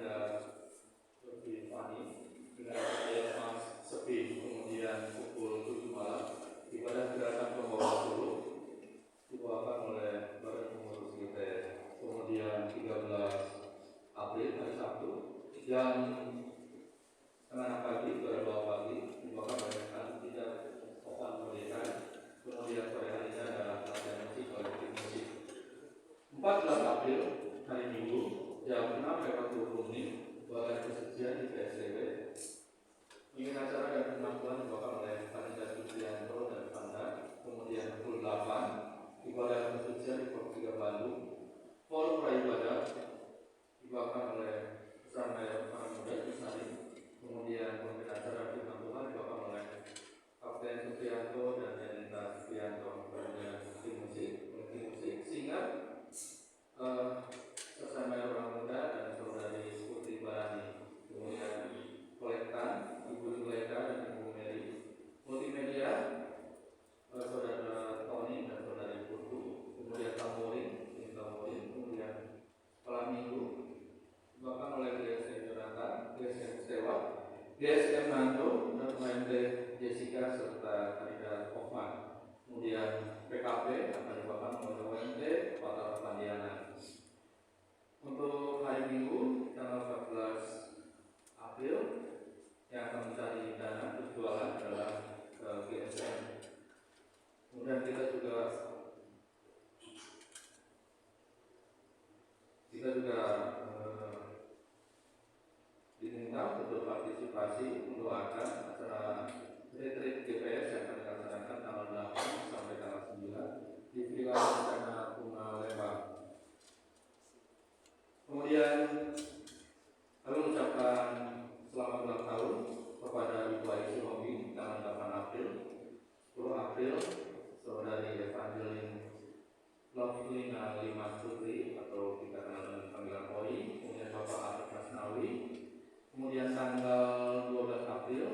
kemudian PKP akan dibawakan oleh OMT Kota Pandianan. Untuk hari Minggu tanggal 14 April yang akan mencari dana berjualan adalah GSM. Kemudian kita juga diminta untuk berpartisipasi mendoakan acara retreat GPS yang akan dilaksanakan tanggal 8 sampai tanggal 9 di Villa Rencana Bunga Lembang. Kemudian kami mengucapkan selamat ulang tahun kepada Ibu Aisyah Hobi tanggal 8 April, 10 April saudari Evangeline Lovelina Limas Putri atau kita kenal dengan panggilan Oi, kemudian Bapak Arif Masnawi. Kemudian tanggal 12 April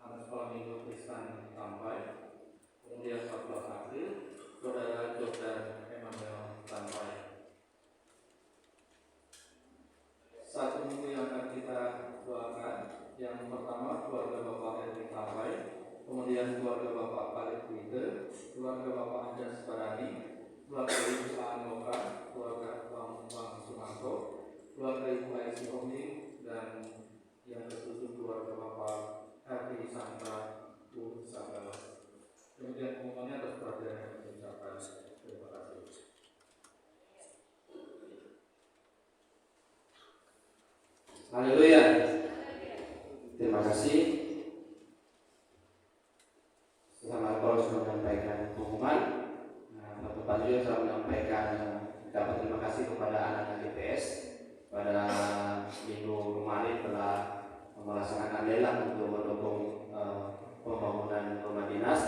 anak sekolah minggu Kristen Sampai. Kemudian 14 April saudara Jordan Emmanuel Sampai. Satu minggu yang akan kita doakan, yang pertama keluarga Bapak Henry Sampai, kemudian keluarga Bapak Khalid Wite, keluarga Bapak Anjas Barani, keluarga Ibu Anoka, keluarga Bang Sumanto, keluarga Ibu Aisyah Homi, dan yang ketujuh keluarga Bapak Hadi Santa Usagala. Kemudian pengumumannya atas perhatian yang diucapkan. Terima kasih. Haleluya. Terima kasih. Setelah Paulus sudah menyampaikan pengumuman, Bapak juga telah menyampaikan dapat terima kasih kepada anak-anak GPS pada minggu kemarin telah melaksanakan lelang untuk mendukung pembangunan rumah dinas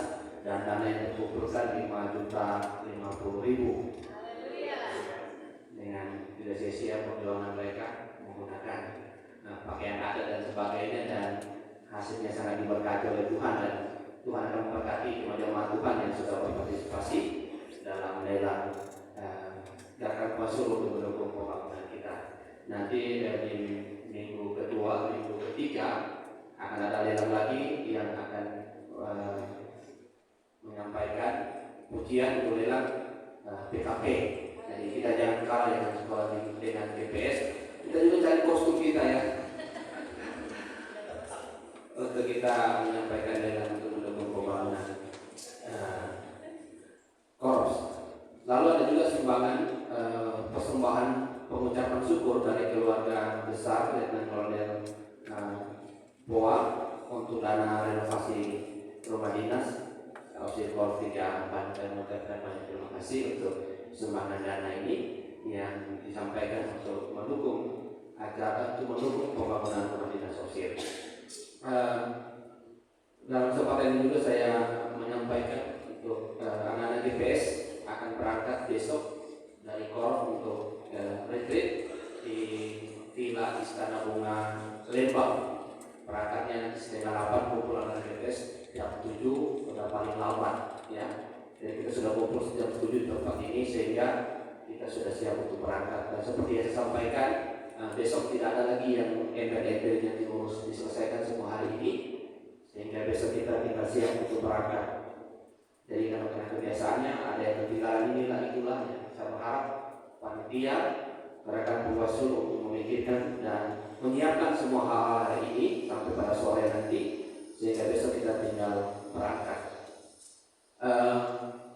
dan dana yang dikumpulkan 5.050.000 dengan tidak sia-sia perjuangan mereka menggunakan pakaian adat dan sebagainya, dan hasilnya sangat diberkati oleh Tuhan, dan Tuhan akan memberkati jemaat Tuhan yang sudah berpartisipasi dalam lelang gerakan Kuasa untuk mendukung pembangunan kita. Nanti dari minggu kedua, minggu ketiga akan ada lelang lagi yang akan menyampaikan pujian untuk lelang PKP. Jadi kita jangan kalah dengan sekolah dengan GPS. Kita juga cari kostum kita ya untuk kita menyampaikan lelang untuk mendukung pembangunan Koros. Lalu ada juga sumbangan persembahan pengucapan syukur dari keluarga besar Letnan Kolonel Boa untuk dana renovasi rumah dinas. Ausir Kor 3 dan mengucapkan banyak terima kasih untuk sumbangan dana ini yang disampaikan untuk mendukung acara untuk mendukung pembangunan rumah dinas Ausir. Dalam kesempatan ini juga saya menyampaikan untuk anak-anak GPS akan berangkat besok dari Kor untuk retreat di Villa Istana Bunga Lembang. Berangkatnya nanti setengah 8, kumpulan anak GPS jam 7 sudah paling lambat ya. Jadi kita sudah kumpul jam 7 di tempat ini sehingga kita sudah siap untuk berangkat. Dan seperti yang saya sampaikan, besok tidak ada lagi yang embed-embed yang diurus, diselesaikan semua hari ini, sehingga besok kita tinggal siap untuk berangkat. Jadi karena kebiasaannya ada yang ketinggalan inilah itulah ya. Saya berharap panitia gerakan Kuasa untuk memikirkan dan menyiapkan semua hal-hal hari ini sampai pada sore nanti, sehingga besok kita tinggal berangkat.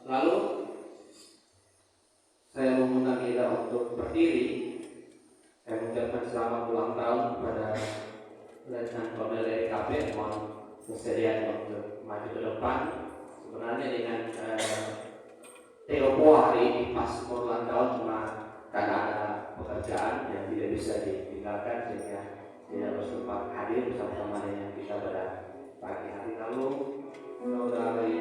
Lalu saya mengundang kita untuk berdiri. Saya mengucapkan selamat ulang tahun kepada Letnan Kolonel RKP. Mohon kesediaan untuk maju ke depan. Sebenarnya dengan Teopo hari ini pas ulang tahun, cuma karena ada pekerjaan yang tidak bisa ditinggalkan sehingga tidak bersempat hadir bersama-sama dengan kita pada pagi hari. Lalu saudari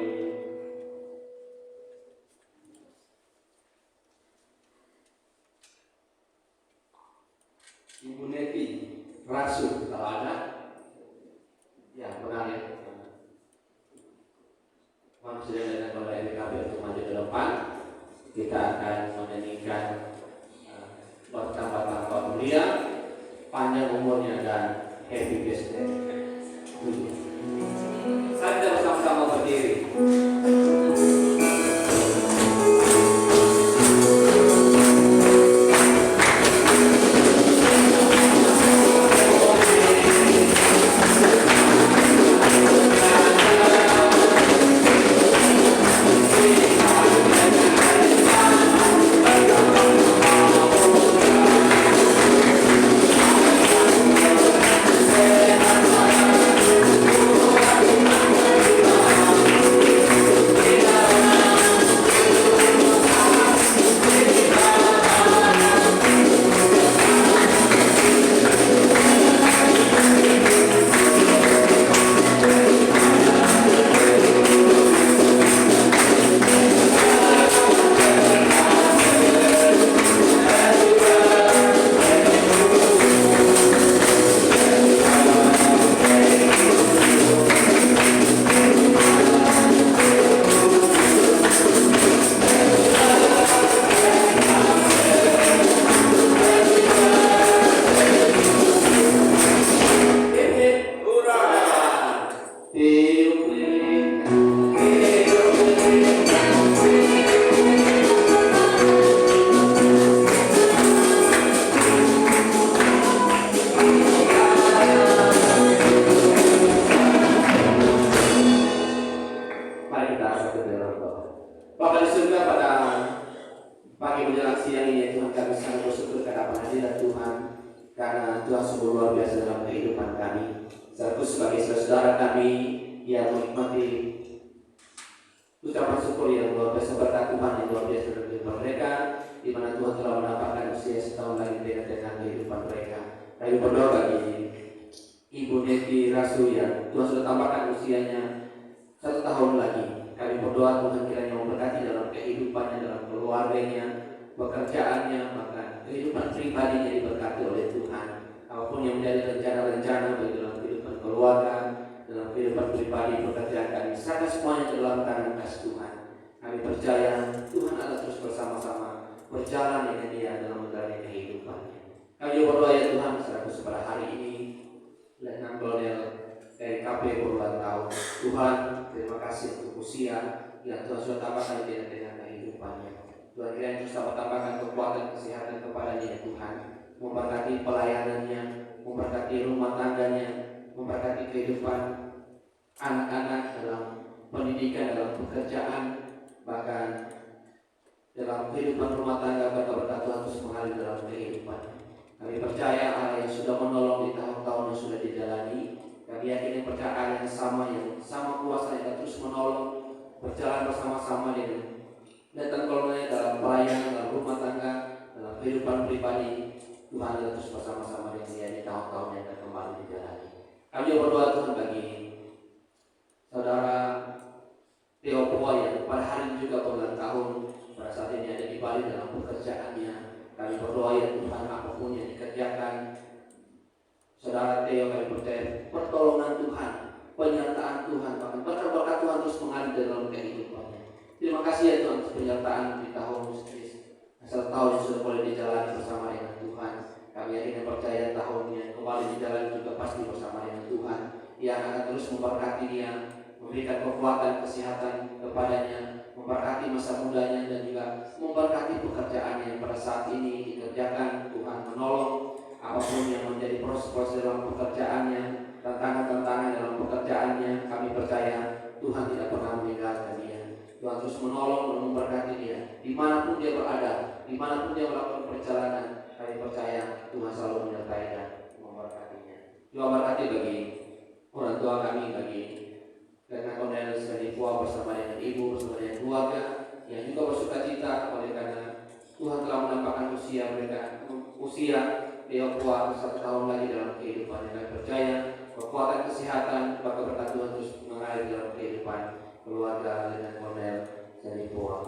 Ibu Neti Rasul, kalau ada ya benar ya, maksudnya dengan Kolonel RKP untuk maju ke depan. Kita akan menyanyikan bertambah-tambah mulia, panjang umurnya, dan happy birthday. Saya bersama-sama berdiri. Mari kita satu dalam doa. Bapa di surga, pada pagi menjelang siang ini Tuhan, kami sangat bersyukur karena hadirat Tuhan, karena Tuhan sungguh luar biasa dalam kehidupan kami. Satu sebagai saudara kami yang menikmati ucapan syukur yang luar biasa, berkat Tuhan yang luar biasa dalam kehidupan mereka, di mana Tuhan telah menambahkan usia setahun lagi dengan kehidupan mereka. Kami berdoa bagi Ibu Neti Rasu yang Tuhan sudah tambahkan usianya 1 tahun lagi. Kami berdoa Tuhan kiranya memberkati dalam kehidupannya, dalam keluarganya, pekerjaannya, bahkan kehidupan pribadinya diberkati oleh Tuhan. Apapun yang menjadi rencana-rencana bagi dalam kehidupan keluarga, dalam kehidupan pribadi, pekerjaan kami, serahkan semuanya ke dalam tangan kasih Tuhan. Kami percaya Tuhan akan terus bersama-sama berjalan dengan dia dalam menjalani kehidupannya. Kami berdoa ya Tuhan, serahkan pada hari ini Letnan Kolonel dari KP berulang tahun. Tuhan, terima kasih untuk usia yang Tuhan sudah tambahkan dengan kehidupannya. Tuhan kiranya terus dapat tambahkan kekuatan kesehatan kepadanya ya Tuhan. Memberkati pelayanannya, memberkati rumah tangganya, memberkati kehidupan anak-anak dalam pendidikan, dalam pekerjaan, bahkan dalam kehidupan rumah tangga. Berkat Tuhan terus mengalir dalam kehidupan. Kami percaya Allah yang sudah menolong di tahun-tahun yang sudah dijalani. Kami yakin yang percaya yang sama kuasa yang terus menolong, berjalan bersama-sama dengan Letnan Kolonel dalam pelayanan, dalam rumah tangga, dalam kehidupan pribadi. Tuhan terus bersama-sama dengan dia di tahun-tahun yang akan kembali dijalani. Kami berdoa Tuhan bagi saudara Theo Poa yang pada hari ini juga berulang tahun, pada saat ini ada di Bali dalam pekerjaannya. Kami berdoa ya Tuhan, apapun yang dikerjakan saudara Theo, kami percaya pertolongan Tuhan, penyertaan Tuhan, bahkan berkat Tuhan terus mengalir dalam kehidupannya. Terima kasih ya Tuhan atas penyertaan di tahun asal tahun yang sudah boleh dijalani bersama dengan Tuhan. Kami yakin dan percaya tahun yang kembali dijalani juga pasti bersama dengan Tuhan, yang akan terus memberkati dia, memberikan kekuatan kesehatan kepadanya, memberkati masa mudanya, dan juga memberkati pekerjaannya yang pada saat ini dikerjakan. Tuhan menolong apapun yang menjadi proses-proses dalam pekerjaannya, tantangan-tantangan dalam pekerjaannya. Kami percaya Tuhan tidak pernah meninggalkan dia. Tuhan terus menolong dan memberkati dia dimanapun dia berada, dimanapun dia melakukan perjalanan. Kami percaya Tuhan selalu menyertai dan memberkatinya. Juga berkati bagi orang tua kami, bagi Letnan Kolonel Seri Poa bersama dengan ibu, bersama dengan keluarga yang juga bersuka cita oleh karena Tuhan telah menambahkan usia mereka, usia Theo Poa 1 tahun lagi dalam kehidupan. Kami percaya kekuatan kesehatan, bahkan berkat Tuhan terus mengalir dalam kehidupan keluarga Letnan Kolonel Seri Poa.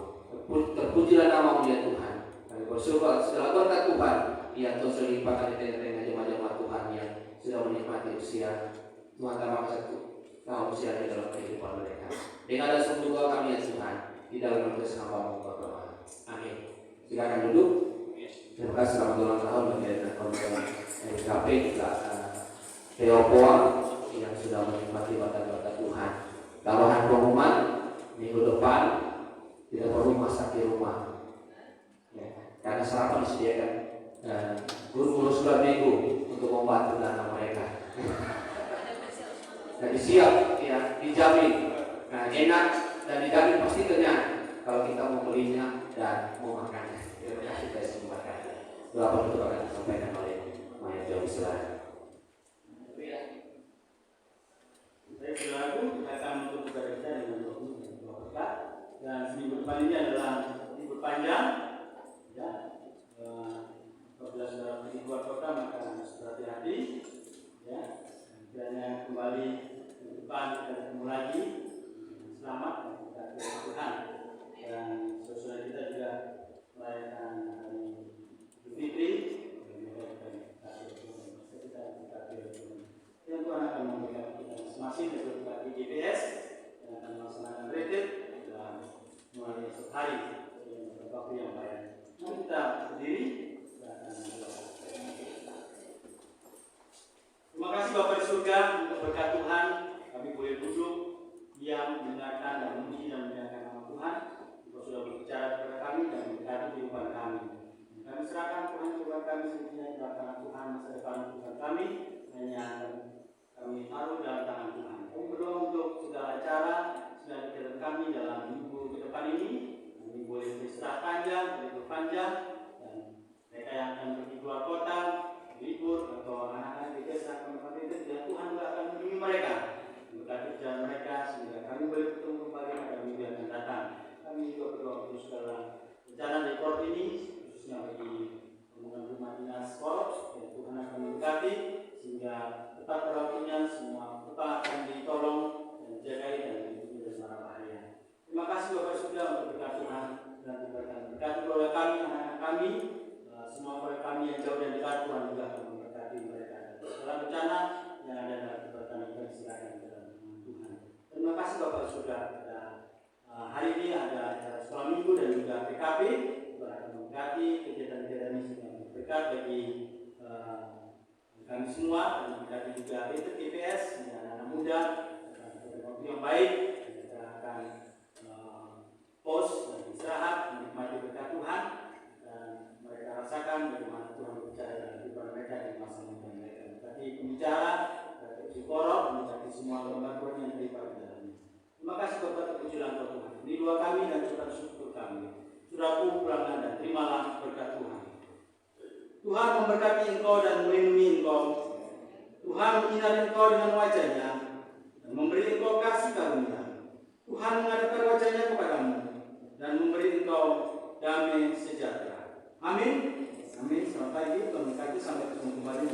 Terpujilah nama dia Tuhan. Kami bersyukur segala berkat Tuhan yang terus dilimpahkan di tengah-tengah jemaat-jemaat Tuhan yang sudah menikmati usia Tuhan tambahkan 1 tahun usia dalam kehidupan mereka. Dengan ada doa kami ya Tuhan, di dalam nama Yesus hamba-Mu berdoa. Amin. Silakan duduk. Terima kasih, selamat ulang tahun bagi Letnan Kolonel SKP juga Theo Poa yang sudah menikmati berkat Tuhan. Tambahan pengumuman minggu depan tidak perlu masak di rumah, ya, karena sarapan disediakan guru-guru sekolah minggu untuk membantu dana mereka. Jadi siap, ya, dijamin, enak dan dijamin pasti kenyang kalau kita mau belinya dan mau makannya. Terima kasih dari semua kali. Doa penutup akan disampaikan oleh Maya Jawi Selatan. Saudaraku, kita akan menutup ibadah kita dengan doa berkat. Dan seminggu depan ini adalah libur panjang, ya. Apabila saudara pergi keluar kota maka harus berhati-hati, ya. Kiranya kembali ke depan kita ketemu lagi selamat dan kita terima Tuhan. Dan saudara kita juga merayakan hari Idul Fitri. Yang Tuhan akan memberikan kita masing-masing sesuatu di GPS yang akan melaksanakan retreat dan melalui sehari dengan waktu yang baik. Mari kita berdiri dan terima kasih Bapak di surga untuk berkat Tuhan. Kami boleh duduk, diam, mendengarkan dan memuji dan memuliakan nama Tuhan. Engkau sudah berbicara kepada kami dan memberkati kehidupan kami. Kami serahkan Tuhan kepada kami semuanya dalam tangan Tuhan, masa depan Tuhan kami hanya kami taruh dalam tangan Tuhan. Kami berdoa untuk segala acara, segala kegiatan kami kami dalam minggu ke depan ini. Kami boleh beristirahat panjang, libur panjang, dan mereka yang akan pergi keluar kota, libur, atau anak-anak di desa, tempat itu, ya Tuhan juga akan melindungi mereka, memberkati jalan mereka, sehingga kami boleh bertemu kembali pada minggu yang akan datang. Kami juga berdoa untuk segala rencana rekor ini, khususnya bagi pembangunan rumah dinas korps, dan Tuhan akan memberkati, sehingga tetap berlakunya semua tetap akan ditolong dan dijagai dan dilindungi dari mara bahaya. Terima kasih Bapak Surga untuk berkat Tuhan dan berkati keluarga kami, anak-anak kami, semua keluarga kami yang jauh dan dekat. Tuhan juga akan memberkati mereka. Segala bencana yang ada dalam kehidupan kami silakan ke dalam Tuhan. Terima kasih Bapak Surga. Hari ini ada acara sekolah minggu dan juga PKP. Tuhan akan memberkati kegiatan-kegiatan ini sehingga berkat bagi kami semua, dan memberkati juga TPS dan anak-anak muda pada waktu yang baik. Kita akan pos dan istirahat, menikmati berkat Tuhan, dan mereka rasakan bagaimana Tuhan berbicara dalam kehidupan mereka di masa muda mereka. Berkati pembicara, berkati psikolog, berkati semua lembaga yang terlibat di dalamnya. Terima kasih Bapak terpujilah Tuhan. Ini doa kami dan ucapan syukur kami. Surahku pulanglah dan terimalah berkat Tuhan. Tuhan memberkati engkau dan melindungi engkau. Tuhan menyinari engkau dengan wajahnya dan memberi engkau kasih karunia. Tuhan menghadapkan wajahnya kepadamu dan memberi engkau damai sejahtera. Amin. Amin. Selamat pagi. Tuhan memberkati. Sampai ketemu kembali.